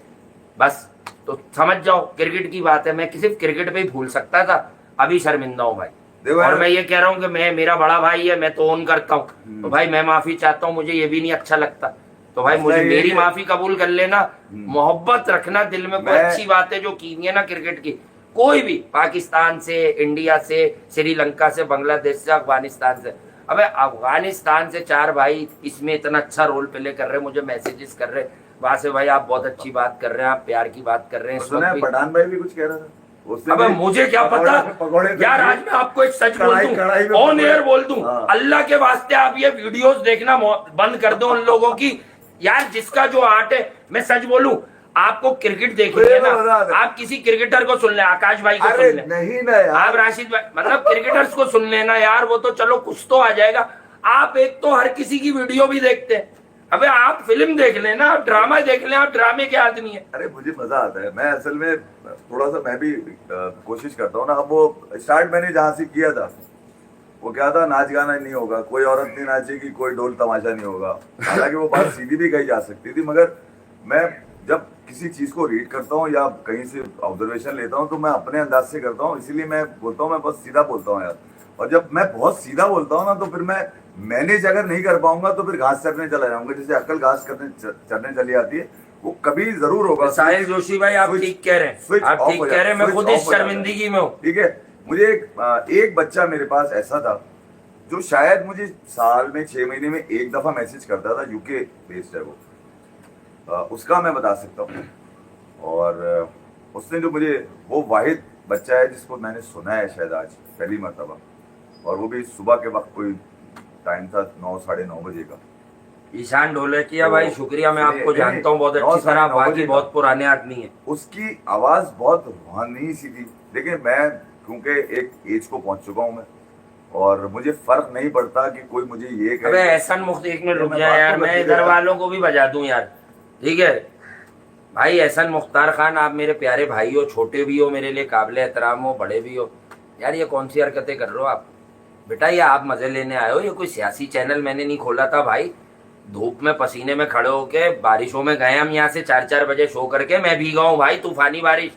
बस। तो समझ जाओ क्रिकेट की बात है, मैं सिर्फ क्रिकेट पे ही भूल सकता था, अभी शर्मिंदा हूँ भाई। और मैं ये कह रहा हूँ कि मेरा बड़ा भाई है, मैं तो ओन करता हूँ, तो भाई मैं माफी चाहता हूँ, मुझे ये भी नहीं अच्छा लगता, तो भाई मुझे मेरी माफी कबूल कर लेना। मोहब्बत रखना दिल में, कोई अच्छी बातें जो की है ना क्रिकेट की, कोई भी, पाकिस्तान से, इंडिया से, श्रीलंका से, बांग्लादेश से, अफगानिस्तान से, अबे अफगानिस्तान से 4 भाई इसमें इतना अच्छा रोल प्ले कर रहे हैं, मुझे मैसेजेस कर रहे हैं वहां से, भाई आप बहुत अच्छी बात कर रहे हैं, आप प्यार की बात कर रहे हैं। सुना है पठान भाई भी कुछ कह रहा था, अबे मुझे क्या पता यार, आज मैं आपको एक सच बोल दूं, ऑन एयर बोल दूं, अल्लाह के वास्ते आप ये वीडियोस देखना बंद कर दो उन लोगों की यार, जिसका जो आर्ट है। मैं सच बोलूं, आपको क्रिकेट देखिए ना, आप किसी क्रिकेटर को सुन ले, आकाश भाई को सुन ले, नहीं ना यार, आप राशिद भाई, मतलब क्रिकेटर्स को सुन लेना यार, वो तो चलो कुछ तो आ जाएगा। आप एक तो हर किसी की वीडियो भी देखते हैं, अबे आप फिल्म देख लेना, आप ड्रामा देख लें, आप ड्रामे के आदमी है। अरे मुझे मजा आता है, मैं असल में थोड़ा सा मैं भी कोशिश करता हूँ ना। अब वो स्टार्ट मैंने जहाँ से किया था, वो क्या था, नाच गाना नहीं होगा, कोई औरत नहीं नाचेगी, कोई ढोल तमाशा नहीं होगा। हालांकि वो बात सीधी भी कही जा सकती थी, मगर मैं जब किसी चीज को रीड करता हूँ या कहीं से ऑब्जर्वेशन लेता हूँ तो मैं अपने अंदाज से करता हूँ, इसीलिए मैं बोलता हूँ, मैं बस सीधा बोलता हूँ यार। और जब मैं बहुत सीधा बोलता हूँ ना, तो फिर मैं मैनेज अगर नहीं कर पाऊंगा तो फिर घास चरने चला जाऊंगा। जैसे अक्ल घास चरने चली आती है, वो कभी जरूर होगा। साहिल जोशी भाई आप ठीक कह रहे हैं, आप ठीक कह रहे हैं, मैं खुद इस शर्मिंदगी में हूँ। ठीक है, मुझे एक बच्चा मेरे पास ऐसा था जो शायद मुझे साल में 6 महीने में एक दफा मैसेज करता था, यूके बेस्ड है वो, उसका मैं बता सकता हूँ। और उसने जो मुझे, वो वाहिद बच्चा है जिसको मैंने सुना है शायद आज पहली मरतबा, और वो भी सुबह के वक्त, कोई टाइम था 9-9:30 बजे का। ईशान ढोलकिया भाई शुक्रिया, मैं आपको जानता हूँ बहुत अच्छी तरह, बाकी बहुत पुराने आदमी है। उसकी आवाज बहुत रूहानी सी थी, लेकिन मैं क्योंकि एक एज को पहुंच चुका हूँ मैं, और मुझे फर्क नहीं पड़ता कि कोई मुझे ये कहे। अबे एहसान मुफ्त, एक मिनट रुक जाए यार, मैं इधर वालों को भी बजा दूं यार, ठीक है भाई। एहसान मुख्तार खान, आप मेरे प्यारे भाई हो, छोटे भी हो मेरे लिए, काबिल एहतराम हो, बड़े भी हो यार। ये कौन सी हरकतें कर रहे हो आप बेटा, ये आप मजे लेने आए हो? ये कोई सियासी चैनल मैंने नहीं खोला था भाई। धूप में पसीने में खड़े होके, बारिशों में गए हम यहाँ से 4-4 बजे शो करके, मैं भीगा हूँ भाई, तूफानी बारिश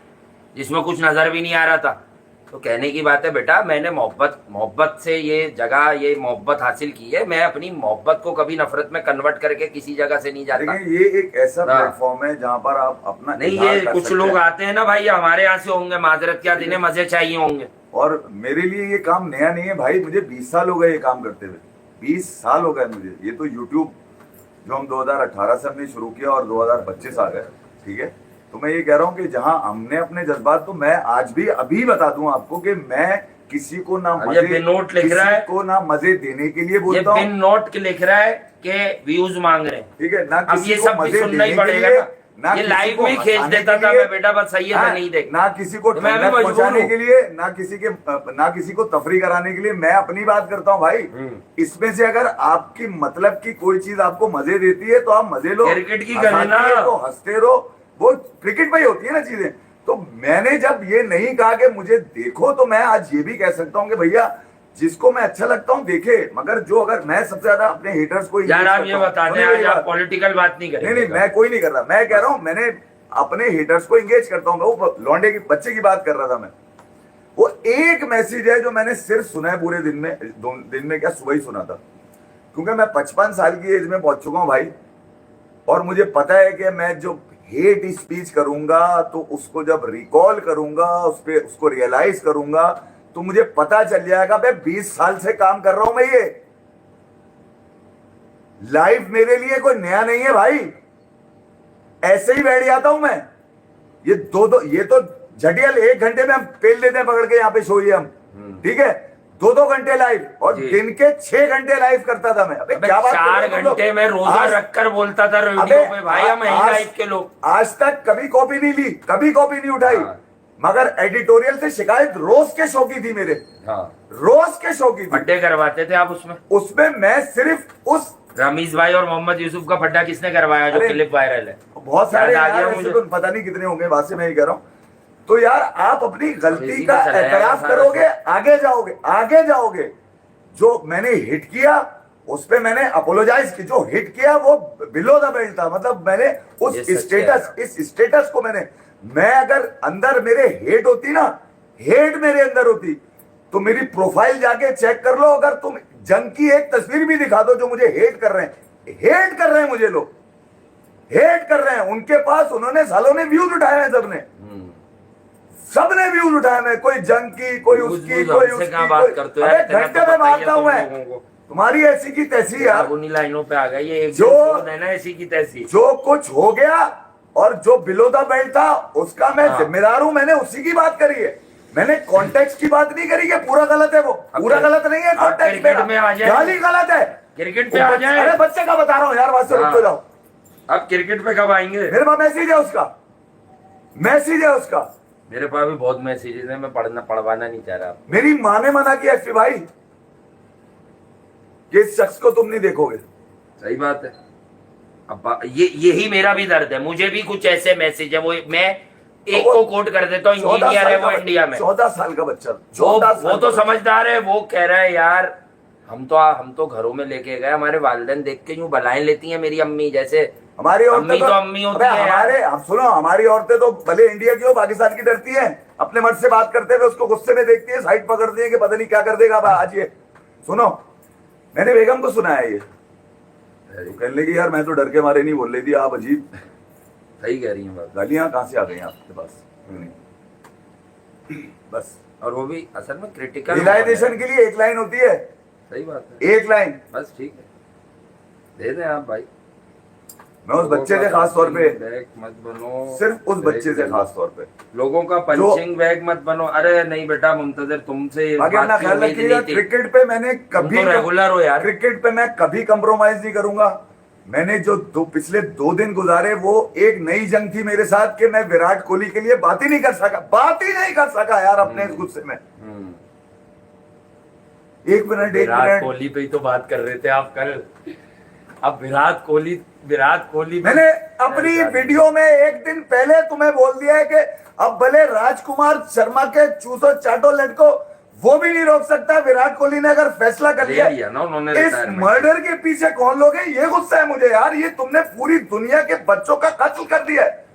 जिसमें कुछ नजर भी नहीं आ रहा था। तो कहने की बात है बेटा, मैंने मोहब्बत से ये जगह, ये मोहब्बत हासिल की है। मैं अपनी मोहब्बत को कभी नफरत में कन्वर्ट करके किसी जगह से नहीं जाता। देखिए ये एक ऐसा हाँ। प्लेटफॉर्म है जहां पर आप अपना नहीं, इजहार ये कर कुछ सकते लोग हैं। आते हैं ना भाई, हमारे यहाँ से होंगे, माजरत क्या दिन है, मजे चाहिए होंगे। और मेरे लिए ये काम नया नहीं है भाई, मुझे 20 साल हो गए ये काम करते हुए, 20 साल हो गए मुझे। ये तो यूट्यूब जो हम 2018 से हमने शुरू किया और 2025 आ गए, ठीक है। तो मैं ये कह रहा हूँ कि जहां हमने अपने जज्बात, तो मैं आज भी अभी बता दूं आपको कि मैं किसी को ना अब ये बिन नोट लिख रहा है, किसी को ना मजे देने के लिए ये बोलता बिन हूँ, नोट के लिख रहा है कि व्यूज मांग रहे हैं। ठीक है ना। अब किसी ये को सब भी मजे सुनना ही देने के पड़ेगा लिए, ना। ये किसी लाइव को में ही खींच हंसाने देता के था, लिए, मैं बेटा बस सही है, मैं नहीं देख, ना किसी को तो मैं भी ठंडक मजबूर पहुंचाने हूँ। के लिए, ना किसी को तफरी कराने के लिए, मैं अपनी बात करता हूँ भाई। इसमें से अगर आपकी मतलब की कोई चीज आपको मजे देती है तो आप मजे लो, क्रिकेट की करें ना, तो हंसते रहो, वो क्रिकेट में ही होती है ना चीजें। तो मैंने जब ये नहीं कहा कि मुझे देखो, तो मैं आज ये भी कह सकता हूँ कि भैया जिसको मैं अच्छा लगता हूँ देखे, मगर जो, अगर मैं सबसे ज्यादा अपने हेटर्स को यार आप ये बता दें, आज आप पॉलिटिकल बात नहीं करेंगे। नहीं, मैं कोई नहीं कर रहा, मैं कह रहा हूँ मैंने अपने हेटर्स को एंगेज करता हूँ। वो लौंडे की बच्चे की बात कर रहा था मैं, वो एक मैसेज है जो मैंने सिर्फ सुना है पूरे दिन में, दिन में क्या, सुबह ही सुना था, क्योंकि मैं 55 साल की एज में पहुंच चुका हूं भाई। और मुझे पता है कि मैं जो हेट स्पीच करूंगा, तो उसको जब रिकॉल करूंगा, उसको रियलाइज करूंगा, तो मुझे पता चल जाएगा भाई 20 साल से काम कर रहा हूं मैं। ये लाइफ मेरे लिए कोई नया नहीं है भाई, ऐसे ही बैठ जाता हूं मैं। ये ये तो झटियल 1 घंटे में हम पेल लेते हैं पकड़ के, यहाँ पे सोइए हम, ठीक है, 2-2 घंटे लाइव, और दिन के 6 घंटे लाइव करता था मैं। अबे क्या बात कर रहे 4 हो तुम लोग? घंटे में रोजा रखकर बोलता था रेडियो पे भाई, हम यही लाइव के लोग। आज तक कभी कॉपी नहीं ली, कभी कॉपी नहीं उठाई, हाँ। मगर एडिटोरियल से शिकायत रोज के शो की थी मेरे, हाँ। रोज के शो की थी। फड्डे करवाते थे आप उसमें? उसमें मैं सिर्फ उस रमीज भाई और मोहम्मद यूसुफ का फड्डा किसने करवाया, जो अरे, क्लिप वायरल है? बहुत सारे याद आ यार, गया ऐसे मुझे। तो पता नहीं कितने होंगे, बात से मैं ये कह रहा हूं। तो यार आप अपनी गलती इसी का में चला जाएगा एतराफ सारा करोगे, आगे जाओगे, आगे जाओगे। जो मैंने हिट किया उस पे मैंने अपोलोजाइज की, जो हिट किया वो बिलो द बेल्ट था, मतलब मैंने उस ये सच स्टेटस, है। इस स्टेटस को मैं अगर अंदर मेरे हेट होती ना, हेट मेरे अंदर होती, तो मेरी प्रोफाइल जाके चेक कर लो। अगर तुम जंग की एक तस्वीर भी दिखा दो जो मुझे हेट कर रहे हैं मुझे लोग हेट कर रहे हैं, उनके पास उन्होंने सालों ने व्यूज उठाए हैं, सबने व्यूज उठाए हैं, कोई जंग की, कोई उसकी, कोई उसकी, बात करते हो अबे यार, घंटे में मारता हूं मैं, तुम्हारी ऐसी की तैसी यार। उन्हीं लाइनों पे आ गए, ये एक जो है ना ऐसी की तैसी। जो कुछ हो गया और जो बिलो द बेल्ट था उसका मैं जिम्मेदार हूं, मैंने उसी की बात करी है, मैंने कॉन्टेक्स्ट की बात नहीं करी कि पूरा गलत है, वो पूरा गलत नहीं है, कॉन्टेक्स्ट में आ जाए, गाली गलत है, क्रिकेट पे आ जाए। अरे बच्चे का बता रहा हूँ यार, बात से रुक तो जाओ। अब क्रिकेट पे कब आएंगे? मेरे पास मैसेज है उसका, मेरे पास भी बहुत मैसेजेस है, मैं पढ़वाना नहीं चाह रहा। मेरी माँ ने मना किया एफपी भाई कि इस शख्स को तुम नहीं देखोगे। सही बात है। अब यही मेरा भी दर्द है, मुझे भी कुछ ऐसे मैसेज है, वो मैं एक को कोट कर देता हूँ, इंजीनियर है वो इंडिया में, 14 साल का बच्चा, वो तो समझदार है, वो कह रहा है यार हम तो घरों में लेके गए, हमारे वालिदैन देख के यूं बलाएं लेती हैं मेरी अम्मी, जैसे हमारी औरतें तो अम्मी होती है हमारे, हम सुनो, हमारी औरतें तो भले इंडिया की हो पाकिस्तान की डरती हैं, अपने मर्द से बात करते हुए उसको गुस्से में देखती है, साइड पकड़ती है कि पता नहीं क्या कर देगा आज ये। सुनो, मैंने बेगम को सुना है ये, तो कहने लगी यार मैं तो डर के मारे नहीं बोल रही थी, आप अजीब। सही कह रही हैं बात। गालियां कहाँ से आ गई आपके पास? बस, और वो भी असल में क्रिटिकल रियलाइजेशन के लिए एक लाइन होती है, सही बात है, एक लाइन, बस ठीक है, दे दें आप भाई। मैं उस बच्चे से खास तौर पे, बैग मत बनो, सिर्फ उस बच्चे से खास तौर पे, लोगों का पंचिंग बैग मत बनो। अरे नहीं बेटा मुंतजर, तुमसे बाकी अपना ख्याल रखिएगा। क्रिकेट पे मैंने कभी, रेगुलर हो यार, क्रिकेट पे मैं कभी कंप्रोमाइज नहीं करूंगा। मैंने जो पिछले 2 दिन गुजारे वो एक नई जंग थी मेरे साथ कि मैं विराट कोहली के लिए बात ही नहीं कर सका यार अपने इस गुस्से में। 1 मिनट विराट कोहली पे ही तो बात कर रहे थे आप कल। अब विराट कोहली मैंने अपनी वीडियो में एक दिन पहले तुम्हें बोल दिया है कि अब भले राजकुमार शर्मा के चूसो चाटो लटको, वो भी नहीं रोक सकता। विराट कोहली ने अगर फैसला कर लिया ना उन्होंने, इस मर्डर के पीछे कौन लोग हैं, ये गुस्सा है मुझे यार। ये तुमने पूरी दुनिया के बच्चों का कत्ल कर दिया है।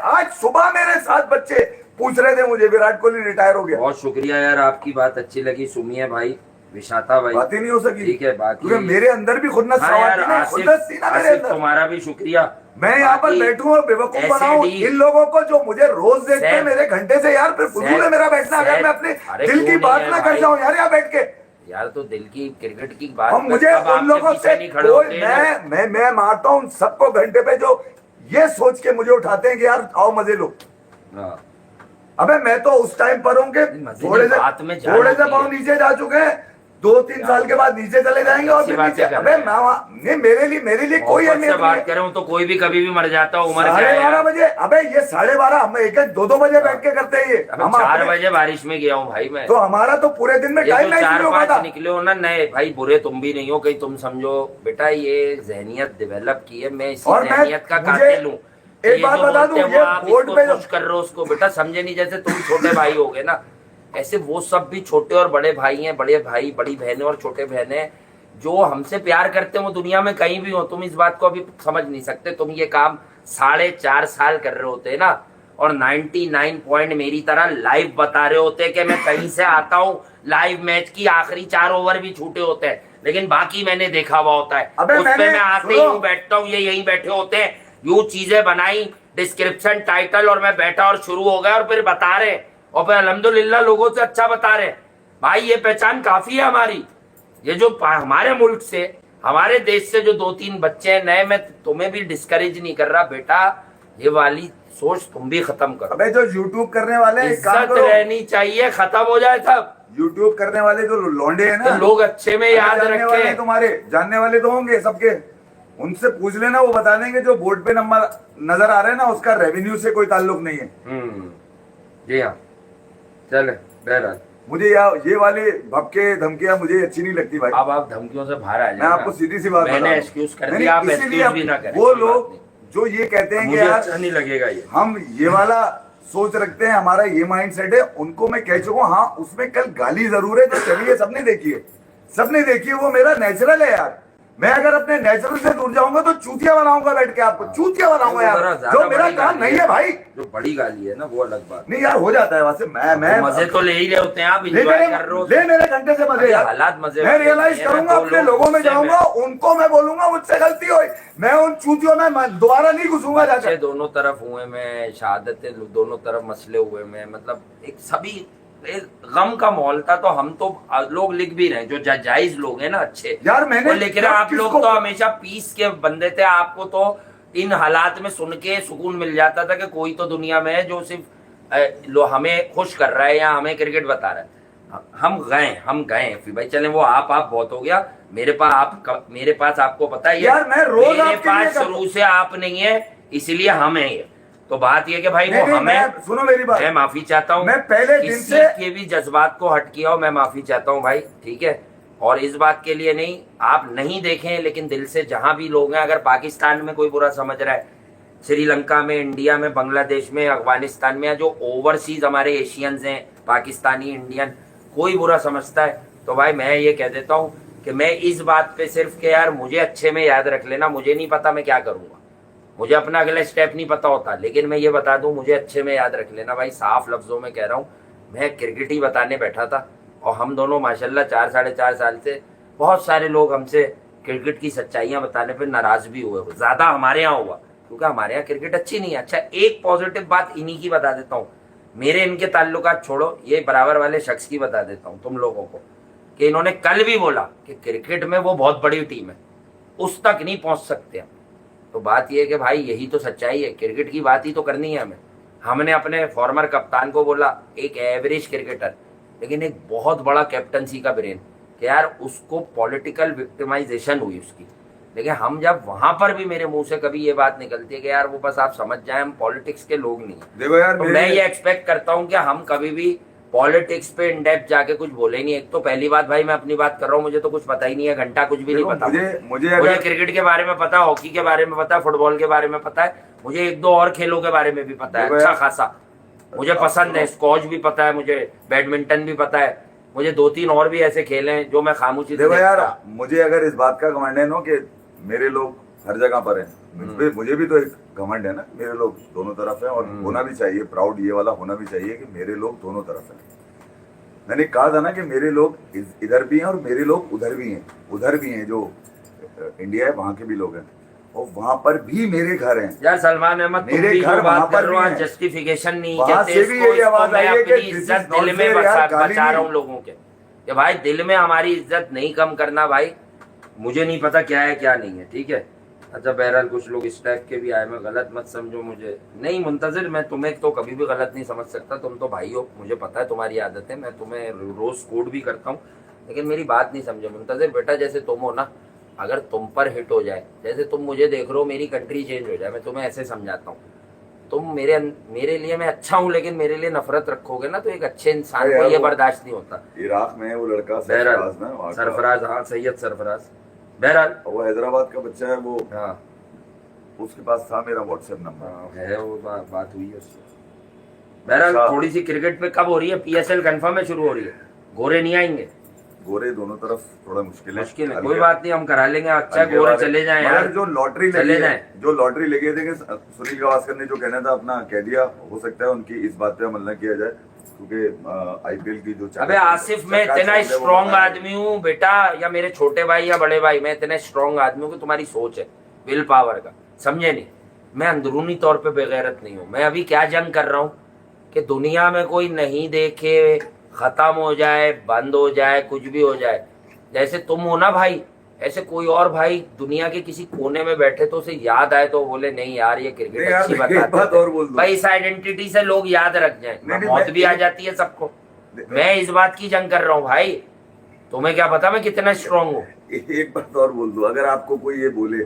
आज सुबह मेरे 7 बच्चे पूछ रहे थे मुझे विराट कोहली रिटायर हो गया। बहुत शुक्रिया यार, आपकी बात अच्छी लगी। सुमिया भाई, विशाखा भाई, बात ही नहीं हो सकी। ठीक है, बाकी क्योंकि मेरे अंदर भी खुन्नस हाँ यार, खुन्नस थी ना मेरे अंदर। तुम्हारा भी शुक्रिया। मैं यहाँ पर बाकी बैठूं और बेवकूफ ऐसे बनाऊं डी- इन लोगों को जो मुझे रोज देखते हैं सैफ- मेरे घंटे से। यार फिर फजूल है मेरा बैठना, अगर मैं अपने अरे दिल की क्यों बात नहीं ना है कर भाई? जाऊं यार यहाँ बैठ के। यार तो दिल की क्रिकेट की बात और पे मुझे सब उन आपके लोगों पीछे से नहीं खड़े कोई होते हैं ना। मैं मारता हूँ सबको घंटे पे जो ये सोच के मुझे उठाते हैं कि यार आओ मजे लो। हाँ। अबे मैं तो उस टाइम पर हूँ कि मजे थोड़े की बात में से जान थोड़े से होती पाँव है। नीचे जा चुके हैं, 2-3 साल के बाद नीचे चले जाएंगे और ऐसी फिर बातें नीचे। कर अबे रहे हैं। नहीं, मेरे लिए कोई मोहब्बत से अहमियत नहीं बात है। कर रहा हूँ तो कोई भी कभी भी मर जाता है, उम्र क्या है 12:30 यार? बजे, अबे ये 12:30 हम 1-2 बजे बैठ के करते हैं ये। अबे हम 4 अपने- बजे बारिश में गया हूँ भाई मैं। तो हमारा तो पूरे दिन में ये टाइम जो मैच नहीं होगा 4-5 था। निकले हो ना नए भाई, बुरे तुम भी नहीं हो, कहीं तुम समझो बेटा ये जहनियत डेवलप की है, मैं इसी और मैं- जहनियत का मुझे कातिल हूँ। एक ये बात जो बता बोलते दूं, हैं, ये वो आप बोर्ड इसको पे जो- खुश कर रहे हो उसको, बेटा समझे नहीं, जैसे तुम छोटे भाई हो गए ना, ऐसे वो सब भी छोटे और बड़े भाई हैं, बड़े भाई बड़ी बहनें और छोटे बहनें जो हमसे प्यार करते हैं, वो दुनिया में कहीं भी हो। तुम इस बात को अभी समझ नहीं सकते। तुम ये काम 4.5 साल कर रहे होते ना, और 99 पॉइंट मेरी तरह लाइव बता रहे होते कि मैं कहीं से आता हूँ, लाइव मैच की आखिरी 4 ओवर भी छूटे होते हैं, लेकिन बाकी मैंने देखा हुआ होता है। अबे उस पे मैंने- मैं आते ही सुनो। हूँ, बैठता हूँ, ये यहीं बैठे होते हैं, यूं चीजें बनाई, डिस्क्रिप्शन, टाइटल, और मैं बैठा और शुरू हो गया और फिर बता रहे, और फिर अल्हम्दुलिल्लाह लोगों से अच्छा बता रहे। भाई ये पहचान काफी है हमारी। ये जो हमारे मुल्क से, हमारे देश से जो 2-3 बच्चे हैं नए, मैं तुम्हें भी डिस्करेज नहीं कर रहा बेटा, ये वाली सोच तुम भी खत्म करो। अबे जो यूट्यूब करने वाले हैं, एक काम इज्जत करो, रहनी चाहिए, खत्म हो जाए सब। यूट्यूब करने वाले जो लौंडे हैं ना, तो लोग अच्छे में याद जानने वाले रखें। तुम्हारे जानने वाले तो होंगे सबके, उनसे पूछ लेना, वो बता देंगे। जो बोर्ड पे नंबर नजर आ रहे हैं ना, उसका रेवेन्यू से कोई ताल्लुक नहीं है। जी हाँ, चले बहरहाल, मुझे ये वाली भपके धमकियां मुझे अच्छी नहीं लगती भाई। अब आप धमकियों से बाहर आ जाए। मैं आपको सीधी सी बात बता मैंने रहा हूं। एक्सक्यूज कर नहीं, दिया, आप इसीलिए एक्सक्यूज भी ना करें। वो कोई बात लोग नहीं। जो ये कहते हैं कि मुझे यार अच्छा नहीं लगेगा ये। हम ये वाला सोच रखते हैं, हमारा ये माइंड सेट है, उनको मैं कह चुका हूँ। हाँ, उसमें कल गाली जरूर है, तो चलिए सबने देखी है, सबने देखी है, वो मेरा नेचुरल है यार। मैं अगर अपने नेचुरल से दूर जाऊंगा तो चूतिया बनाऊंगा बैठ के, आपको चूतिया बनाऊंगा यार, जो मेरा काम नहीं है भाई। जो बड़ी गाली है ना वो अलग बात। नहीं यार, हो जाता है वैसे। मैं मजे तो ले ही रहे होते हैं, आप ले एंजॉय मेरे कर रहे हो। ले मेरे घंटे से मजे यार। हालात मजे मैं वाले रियलाइज नहीं है, करूंगा, मैं अपने दो लोगों में गुस्से जाऊंगा, उनको मैं बोलूंगा मुझसे गलती हुई, मैं उन चूतियों में दोबारा नहीं घुसूंगा बच्चे जाकर। दोनों तरफ हुए में, शहादतें दोनों तरफ मसले हुए में, मतलब एक सभी एक गम का माहौल था। तो हम तो लोग लिख भी रहे हैं, जो जायज लोग हैं ना अच्छे यार मैंने वो लिख रहे हैं। आप लोग किसको- तो हमेशा पीस के बंदे थे, आपको तो इन हालात में सुन के सुकून मिल जाता था कि कोई तो दुनिया में है जो सिर्फ हमें खुश कर रहा है या हमें क्रिकेट बता रहा है। हम गए फिर भाई, चले वो आप बहुत हो गया। मेरे पास आपको पता है यार, मैं रोज मेरे आपके लिए पास शुरू से आप नहीं है, इसलिए हम हैं ये। तो बात ये कि भाई नहीं, वो नहीं, हमें, सुनो मेरी बात, मैं माफी चाहता हूँ, मैं पहले दिन किसी से- के भी जज्बात को हट किया हो, मैं माफी चाहता हूँ भाई, ठीक है। और इस बात के लिए नहीं, आप नहीं देखें, लेकिन दिल से जहां भी लोग हैं, अगर पाकिस्तान में कोई बुरा समझ रहा है, श्रीलंका में, इंडिया में, बांग्लादेश में, अफगानिस्तान में, जो ओवरसीज हमारे एशियंस हैं, पाकिस्तानी, इंडियन, कोई बुरा समझता है तो भाई मैं ये कह देता हूँ कि मैं इस बात पे सिर्फ कि यार मुझे अच्छे में याद रख लेना, मुझे नहीं पता मैं क्या करूंगा, मुझे अपना अगला स्टेप नहीं पता होता, लेकिन मैं ये बता दूं मुझे अच्छे में याद रख लेना भाई। साफ लफ्जों में कह रहा हूँ, मैं क्रिकेट ही बताने बैठा था, और हम दोनों माशाल्लाह 4-4.5 साल से बहुत सारे लोग हमसे क्रिकेट की सच्चाइयां बताने पर नाराज भी हुए हो। ज्यादा हमारे यहाँ हुआ क्योंकि हमारे यहाँ क्रिकेट अच्छी नहीं है। अच्छा, एक पॉजिटिव बात इन्हीं की बता देता हूँ, मेरे इनके ताल्लुकात छोड़ो, ये बराबर वाले शख्स की बता देता हूँ तुम लोगों को, कि इन्होंने कल भी बोला कि क्रिकेट में वो बहुत बड़ी टीम है, उस तक नहीं पहुंच सकते हम। तो बात यह है कि भाई यही तो सच्चाई है, क्रिकेट की बात ही तो करनी है हमें। हमने अपने फॉर्मर कप्तान को बोला, एक एवरेज क्रिकेटर लेकिन एक बहुत बड़ा कैप्टनसी का ब्रेन, कि यार उसको पॉलिटिकल विक्टिमाइजेशन हुई उसकी, लेकिन हम जब वहां पर भी मेरे मुंह से कभी ये बात निकलती है कि यार वो बस आप समझ जाए हम पॉलिटिक्स के लोग नहीं हैं। देखो यार, तो मैं ये एक्सपेक्ट करता हूँ कि हम कभी भी पॉलिटिक्स पे इन डेप्थ जाके कुछ बोले नहीं। एक तो पहली बात भाई, मैं अपनी बात कर रहा हूँ, मुझे तो कुछ पता ही नहीं है, घंटा कुछ भी नहीं पता। मुझे क्रिकेट के बारे में पता है, हॉकी के बारे में पता है, फुटबॉल के बारे में पता है, मुझे 1-2 और खेलों के बारे में भी पता है अच्छा खासा, मुझे पसंद है, स्क्वॉश भी पता है, मुझे बैडमिंटन भी पता है, मुझे 2-3 और भी ऐसे खेल हैं जो मैं खामोशी से देखो देखता यार, हूं। मुझे अगर इस बात का घमंड है ना कि मेरे लोग हर जगह पर है। मुझे भी तो एक घमंड है ना, मेरे लोग दोनों तरफ है, और होना भी चाहिए, प्राउड ये वाला होना भी चाहिए कि मेरे लोग दोनों तरफ हैं। मैंने कहा था ना कि मेरे लोग इधर भी हैं और मेरे लोग उधर भी हैं, उधर भी हैं, जो इंडिया है वहां के भी लोग हैं, और वहां पर भी मेरे घर हैं यार। सलमान अहमद तुम मेरे भी घर जो वहां बात पर कर रहे हो भी आज हैं। जस्टिफिकेशन नहीं वहां कहते से भी इसको, यही आवाज मैं आई है कि अपनी this is इज्जत not दिल में fair यार, गाली बचा रहा नहीं। हूँ लोगों के कि भाई दिल में हमारी इज्जत नहीं कम करना भाई। मुझे नहीं पता क्या है क्या नहीं है, ठीक है। अच्छा बहरहाल कुछ लोग इस टाइप के भी आए, मैं गलत मत समझो मुझे। नहीं मुंतजिर, मैं तुम्हें तो कभी भी गलत नहीं समझ सकता, तुम तो भाई हो, मुझे पता है तुम्हारी आदत है, मैं तुम्हें रोज कोड भी करता हूँ, लेकिन मेरी बात नहीं समझो मुंतजिर। बेटा जैसे तुम हो ना, अगर तुम पर हिट हो जाए, जैसे तुम मुझे देख रहे हो, मेरी कंट्री चेंज हो जाए, मैं तुम्हें ऐसे समझाता हूँ, तुम मेरे लिए मैं अच्छा हूँ, लेकिन मेरे लिए नफरत रखोगे ना, तो एक अच्छे इंसान को ये बर्दाश्त नहीं होता। इराक में है वो लड़का सरफराज ना, वहाँ का। सरफराज, हाँ सैयद सरफराज। बहरहाल वो हैदराबाद का बच्चा है वो, हाँ उसके पास था मेरा व्हाट्सएप नंबर। है, वो बात हुई है उससे। बहरहाल अच्छा। थोड़ी सी क्रिकेट पे कब हो रही है? PSL कंफर्म है, शुरू हो रही है। गोरे नहीं आएंगे? गोरे दोनों तरफ थोड़ा मुश्किल है, कोई बात नहीं, हम करा लेंगे। अच्छा हल्के गोरे वाले। चले जाएं मगर यार, जो लॉटरी चले लगी है, जाएं। जो लॉटरी लगी है, देखिए सुनील गावस्कर ने जो कहना था अपना कह दिया, हो सकता है उनकी इस बात पे अमल न किया जाए, क्योंकि IPL की जो अबे आसिफ, मैं इतना स्ट्रॉन्ग आदमी हूँ बेटा, या मेरे छोटे भाई या बड़े भाई, मैं इतने स्ट्रॉन्ग आदमी हूँ कि तुम्हारी सोच है विल पावर का, समझे नहीं। मैं अंदरूनी तौर पे बेगैरत नहीं हूँ। मैं अभी क्या जंग कर रहा हूँ कि दुनिया में कोई नहीं देखे, खत्म हो जाए, बंद हो जाए, कुछ भी हो जाए। जैसे तुम हो ना भाई, ऐसे कोई और भाई दुनिया के किसी कोने में बैठे तो उसे याद आए तो बोले नहीं यार ये क्रिकेट अच्छी बात और बोल दो भाई, इस आइडेंटिटी से लोग याद रख जाए। मौत भी आ जाती है सबको। मैं इस बात की जंग कर रहा हूँ भाई, तुम्हें क्या पता मैं कितना स्ट्रांग हूँ। एक बात और बोल दो, अगर आपको कोई ये बोले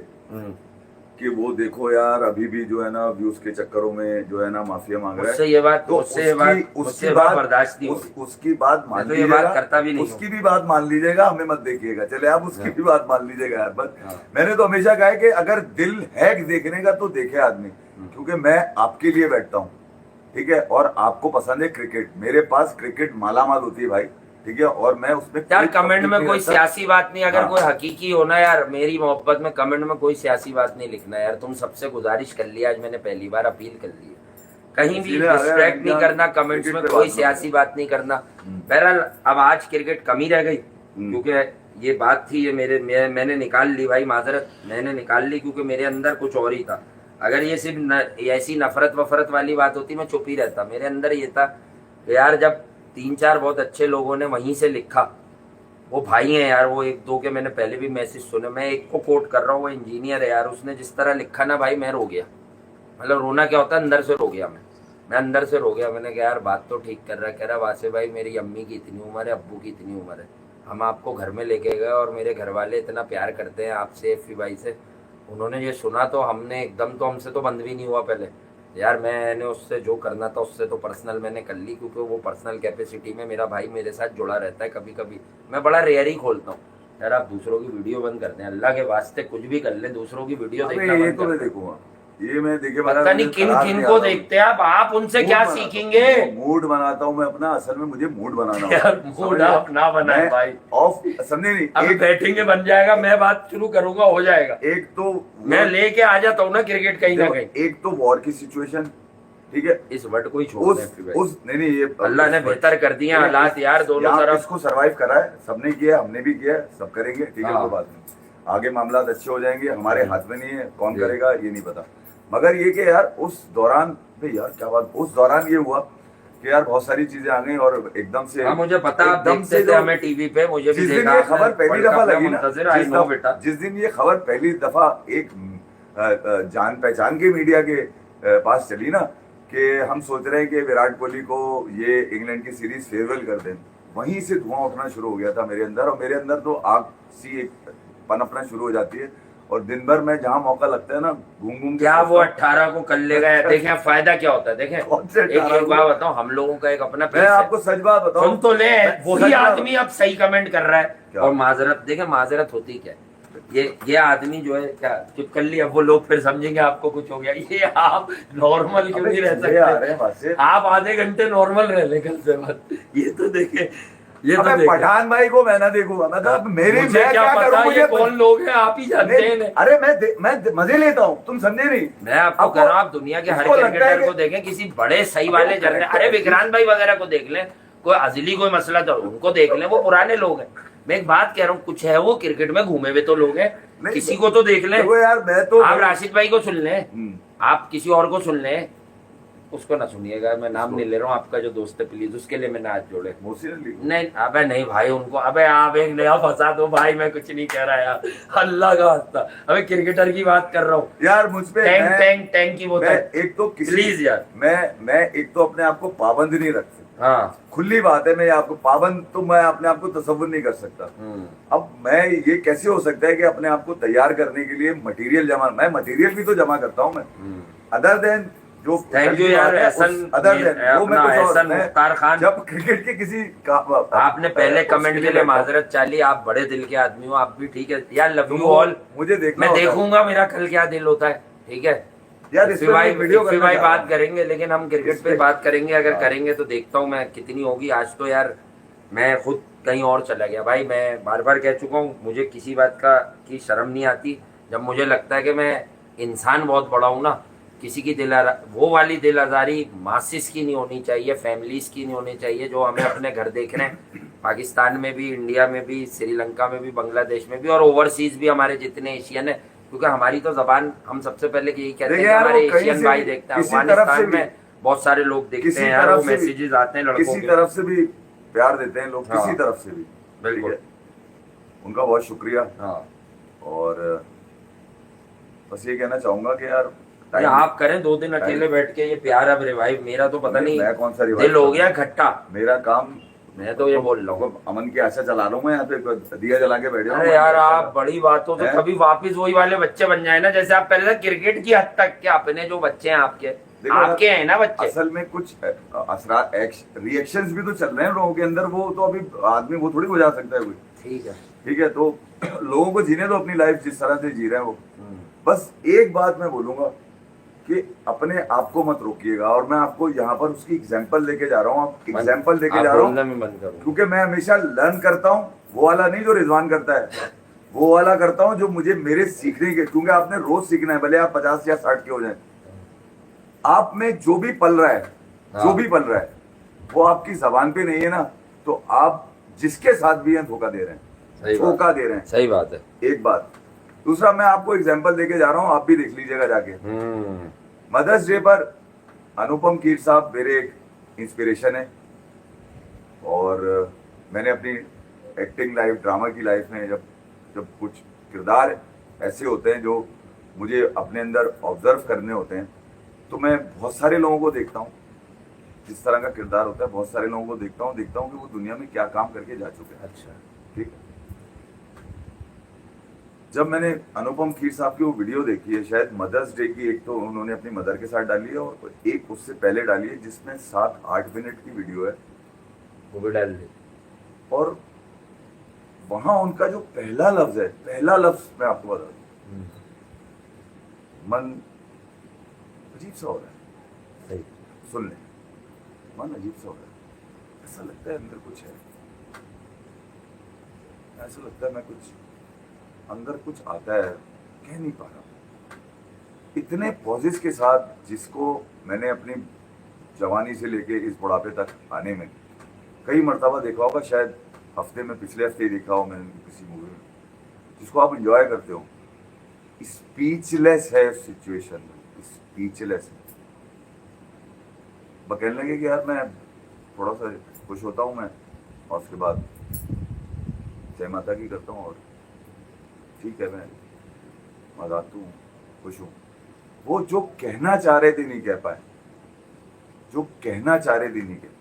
कि वो देखो यार अभी भी जो है ना व्यूज के चक्करों में जो है ना माफिया मांग रहा है, उससे ये बात तो उसकी बात बर्दाश्त नहीं होगी। उसकी बात मान तो ये बात करता भी नहीं, उसकी भी बात मान लीजिएगा, हमें मत देखिएगा, चले आप उसकी भी बात मान लीजिएगा यार। बस मैंने तो हमेशा कहा है कि अगर दिल है देखने का तो देखे आदमी, क्योंकि मैं आपके लिए बैठता हूँ, ठीक है, और आपको पसंद है क्रिकेट, मेरे पास क्रिकेट मालामाल होती है भाई, ठीक है, और मैं उसमें यार कमेंट में कोई सियासी बात नहीं, अगर हाँ। कोई हकीकी हो ना यार, मेरी मोहब्बत में कमेंट में कोई सियासी बात नहीं लिखना यार। तुम सबसे गुजारिश कर लिया, आज मैंने पहली बार अपील कर ली है, कहीं भी डिस्ट्रैक्ट नहीं करना, कमेंट्स में कोई सियासी बात नहीं करना। बहरहाल अब आज क्रिकेट कम ही रह गई, क्योंकि ये बात थी, ये मैंने निकाल ली भाई, माजरत मैंने निकाल ली, क्योंकि मेरे अंदर कुछ और ही था। अगर ये सिर्फ ऐसी नफरत वफरत वाली बात होती मैं चुप ही रहता। मेरे अंदर ये था यार, जब 3-4 बहुत अच्छे लोगों ने वहीं से लिखा, वो भाई हैं यार, वो 1-2 के मैंने पहले भी मैसेज सुने, मैं एक को कोट कर रहा हूँ, वो इंजीनियर है यार, उसने जिस तरह लिखा ना भाई, मैं रो गया। मतलब रोना क्या होता है, अंदर से रो गया मैं अंदर से रो गया। मैंने कहा यार बात तो ठीक कर रहा है। कह रहा वासे भाई मेरी अम्मी की इतनी उम्र है, अब्बू की इतनी उम्र है, हम आपको घर में लेके गए और मेरे घर वाले इतना प्यार करते हैं आपसे, एफी भाई से। उन्होंने ये सुना तो हमने एकदम, तो हमसे तो बंद भी नहीं हुआ पहले यार। मैंने उससे जो करना था उससे तो पर्सनल मैंने कर ली, क्योंकि वो पर्सनल कैपेसिटी में मेरा भाई मेरे साथ जुड़ा रहता है। कभी कभी मैं बड़ा रेयर ही खोलता हूँ यार, आप दूसरों की वीडियो बंद कर दें, अल्लाह के वास्ते कुछ भी कर ले, दूसरों की वीडियो देखना ये बंद तो कर मैं दें। देखूंगा, ये मैं देखे पता नहीं किन किन को देखते हैं आप उनसे क्या सीखेंगे। मूड बनाता हूँ मैं अपना, असल में मुझे मूड बनाना यार मूड आप ना बनाए भाई, ऑफ समझे नहीं, अब बैठेंगे बन जाएगा, मैं बात शुरू करूंगा हो जाएगा। एक तो मैं लेके आ जाता हूँ ना क्रिकेट कहीं ना कहीं। एक तो वॉर की सिचुएशन, ठीक है, इस वर्ड को ही छोड़ दें। उस नहीं ये अल्लाह ने बेहतर कर दिया हालात यार, दोनों तरफ इसको सरवाइव करा है, सबने किया, हमने भी किया, सब करेंगे, ठीक है, कोई बात नहीं, आगे मामला अच्छे हो जाएंगे, हमारे हाथ में नहीं है, कौन करेगा ये नहीं पता। मगर ये कि यार उस दौरान यार क्या बात, उस दौरान ये हुआ कि यार बहुत सारी चीजें आ गई और एकदम से, हाँ मुझे पता, आप देखते थे हमें टीवी पे, मुझे भी देखा, खबर पहली दफा लगी ना, बेटा जिस दिन ये खबर पहली दफा एक जान पहचान के मीडिया के पास चली ना, कि हम सोच रहे हैं कि विराट कोहली को ये इंग्लैंड की सीरीज फेयरवेल कर दें, वहीं से धुआं उठना शुरू हो गया था मेरे अंदर, और मेरे अंदर तो आग सी एक पनपना शुरू हो जाती है, और दिन भर में जहाँ मौका लगता है ना घूम घूम क्या वो 18 को कर ले गए। देखें फायदा क्या होता है, देखें एक बात बताओ, हम लोगों का एक अपना मैं आपको सच बात बताऊं, सुन तो ले, वही आदमी अब सही कमेंट कर रहा है और माजरत, देखें माजरत होती क्या है, ये आदमी जो है क्या चुप कर लिया, वो लोग फिर समझेंगे आपको कुछ हो गया। ये आप नॉर्मल क्यों नहीं रह सकते, आप आधे घंटे नॉर्मल रह ले कल से बात। ये तो देखे ये तो अबे देखें। पठान भाई को मैं ना देखूंगा, मतलब मेरी मुझे मैं क्या पता करूं, ये मुझे कौन लोग हैं, आप ही जानते हैं इन्हें। अरे मैं मजे लेता हूँ, तुम समझे नहीं। मैं आपको कह रहा हूँ, आप दुनिया के हर उसको लगता है क्रिकेटर कि- को देखें, किसी बड़े सही अबे वाले वो जर्नल, correct अरे है। विक्रांत भाई वगैरह को देख लें, कोई अजली कोई मसला तो उनको देख लें, वो पुराने लोग हैं। मैं एक बात कह रहा हूँ, कुछ है वो क्रिकेट में घूमे हुए तो लोग हैं, नहीं, किसी को तो देख लें। देखो यार, मैं तो आप राशिद भाई को सुन लें, हम्म। आप किसी और को सुन लें, उसको ना सुनिएगा, मैं नाम नहीं ले रहा हूँ, आपका जो दोस्त है प्लीज, उसके लिए मैं ना हाथ जोड़े। मोहसिन अली। नहीं अबे नहीं भाई, उनको अबे आप एक नया फंसा दो भाई, मैं कुछ नहीं कह रहा यार, अल्लाह का वास्ता, अबे क्रिकेटर की बात कर रहा हूँ। यार मुझ पे टैंक मैं- टैंक टैंक की मैं बोतल, एक तो किसी प्लीज यार। मैं एक तो अपने आप को पाबंद नहीं रख सकता, हाँ खुली बात है, मैं आपको पाबंद तो मैं अपने आप को तसव्वुर नहीं कर सकता। अब मैं ये कैसे हो सकता है कि अपने आप को तैयार करने के लिए मटेरियल जमा, मैं मटेरियल भी तो जमा करता हूँ मैं, अदर देन जो थैंक यू यार एहसन, अदर देन वो मैं अपना कुछ और एहसन मैं मुख्तार खान। जब क्रिकेट के किसी आपने पहले उसके कमेंट के लिए बैठा हूं, माजरत चाली, आप बड़े दिल के आदमी हो, आप भी ठीक है यार, लव तो यू वो ऑल। मुझे देखना मैं होता है। देखूंगा मेरा कल क्या दिल होता है, ठीक है यार इस इफ़ी पे भाई, मैं वीडियो इफ़ी करना भाई चाह रहा बात हूं। करेंगे, लेकिन हम क्रिकेट इस पे पे- बात करेंगे, अगर हाँ। करेंगे तो देखता हूँ मैं कितनी होगी। आज तो यार मैं खुद कहीं और चला गया भाई, मैं बार बार कह चुका हूँ, मुझे किसी बात का की शर्म नहीं आती, जब मुझे लगता है कि मैं इंसान बहुत बड़ा हूँ ना, किसी की वो वाली दिल आज़ारी मासिस की नहीं होनी चाहिए, फैमिलीज की नहीं होनी चाहिए, जो हमें अपने घर देख रहे हैं, पाकिस्तान में भी, इंडिया में भी, श्रीलंका में भी, बांग्लादेश में भी, और ओवरसीज भी हमारे जितने एशियन है, क्योंकि हमारी तो जबान, हम सबसे पहले यही कहते हैं देखिए कि यार, हमारे वो कहीं एशियन से भाई भी, देखते हैं, किसी तरफ से अफगानिस्तान भी, में बहुत सारे लोग देखते किसी हैं यार, वो तरफ से भी, मैसेजेस आते हैं लड़कों किसी के। तरफ से भी प्यार देते हैं लोग, हाँ। किसी तरफ से भी, बिल्कुल। ठीक है? उनका बहुत शुक्रिया। हाँ और बस ये कहना चाहूंगा कि यार ये आप करें 2 दिन अकेले बैठ के ये प्यार, अब रिवाइव मेरा तो पता नहीं, मैं कौन सा रिवाइव दिल हो करूं? गया इकट्ठा, मेरा काम, मैं तो ये बोल रहा हूँ। अमन की आशा चला रहा हूँ मैं यहाँ पे, दिया जला के बैठ जाऊं। अरे यार आप बड़ी बातों तो हैं? कभी वापस वही वाले बच्चे बन जाए ना, जैसे आप पहले क्रिकेट की हद तक के अपने जो बच्चे हैं आपके, देखो आपके हैं ना बच्चे, असल में कुछ रिएक्शंस भी तो चल रहे हैं लोगों के अंदर, वो तो अभी आदमी वो थोड़ी बुझा सकता है कोई, ठीक है। ठीक है? तो लोगों को जीने दो अपनी लाइफ जिस तरह से जी रहे हैं वो। बस एक बात मैं बोलूंगा कि अपने आप को मत रोकिएगा, और मैं आपको यहाँ पर उसकी एग्जाम्पल लेके जा रहा हूँ, एग्जाम्पल लेके आप जा रहा बोलना हूँ, मैं बंद करूँ। क्योंकि मैं हमेशा लर्न करता हूँ, वो वाला नहीं जो रिजवान करता है, वो वाला करता हूँ जो मुझे मेरे सीखने के, क्योंकि आपने रोज सीखना है, भले आप 50 या 60 के हो जाए, आप में जो भी पल रहा है, जो भी पल रहा है, वो आपकी जबान पे नहीं है ना, तो आप जिसके साथ भी हैं धोखा दे रहे हैं, धोखा दे रहे हैं। सही बात है। एक बात, दूसरा मैं आपको एग्जाम्पल देके जा रहा हूँ, आप भी देख लीजिएगा जाके। मदर्स डे पर अनुपम खेर साहब मेरे एक इंस्पिरेशन है, और मैंने अपनी एक्टिंग लाइफ, ड्रामा की लाइफ में जब कुछ किरदार ऐसे होते हैं जो मुझे अपने अंदर ऑब्जर्व करने होते हैं, तो मैं बहुत सारे लोगों को देखता हूँ, जिस तरह का किरदार होता है, बहुत सारे लोगों को देखता हूँ कि वो दुनिया में क्या काम करके जा चुके हैं। अच्छा, ठीक है? जब मैंने अनुपम खेर साहब की वो वीडियो देखी है, शायद मदर्स डे की, एक तो उन्होंने अपनी मदर के साथ डाली है, और एक उससे पहले डाली है जिसमें 7-8 मिनट की वीडियो है, वो भी डाल दी। और वहां उनका जो पहला लफ्ज है, पहला लफ्ज मैं आपको बता दूं, मन अजीब सा हो रहा है, सही। सुन ले, मन अजीब सा हो रहा है, ऐसा लगता है अंदर कुछ है, ऐसा लगता है मैं कुछ अंदर कुछ आता है, कह नहीं पा रहा। इतने पॉजेस के साथ, जिसको मैंने अपनी जवानी से लेके इस बुढ़ापे तक आने में कई मर्तबा देखा होगा, शायद हफ्ते में, पिछले हफ्ते ही देखा हो मैंने किसी मूवी में, जिसको आप एंजॉय करते हो। स्पीचलेस है सिचुएशन, स्पीचलेस है। कहने लगे कि यार मैं थोड़ा सा खुश होता हूँ मैं, और उसके बाद जय माता की करता हूँ, और ठीक है मैं मजाक हूँ, खुश हूँ। वो जो कहना चाह रहे थे नहीं कह पाए, जो कहना चाह रहे थे नहीं कह पाए,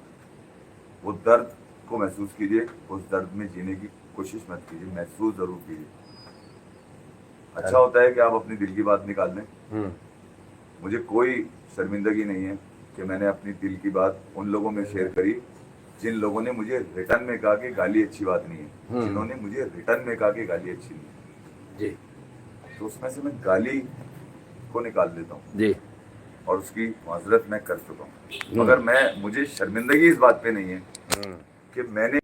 वो दर्द को महसूस कीजिए, उस दर्द में जीने की कोशिश मत कीजिए, महसूस जरूर कीजिए। अच्छा होता है कि आप अपनी दिल की बात निकाल लें। मुझे कोई शर्मिंदगी नहीं है कि मैंने अपनी दिल की बात उन लोगों में शेयर करी जिन लोगों ने मुझे रिटर्न में कहा कि गाली अच्छी बात नहीं है, जिन्होंने मुझे रिटर्न में कहा कि गाली अच्छी नहीं है जी, तो उसमें से मैं गाली को निकाल देता हूँ जी, और उसकी माजरत मैं कर चुका हूँ, मगर मुझे शर्मिंदगी इस बात पे नहीं है कि मैंने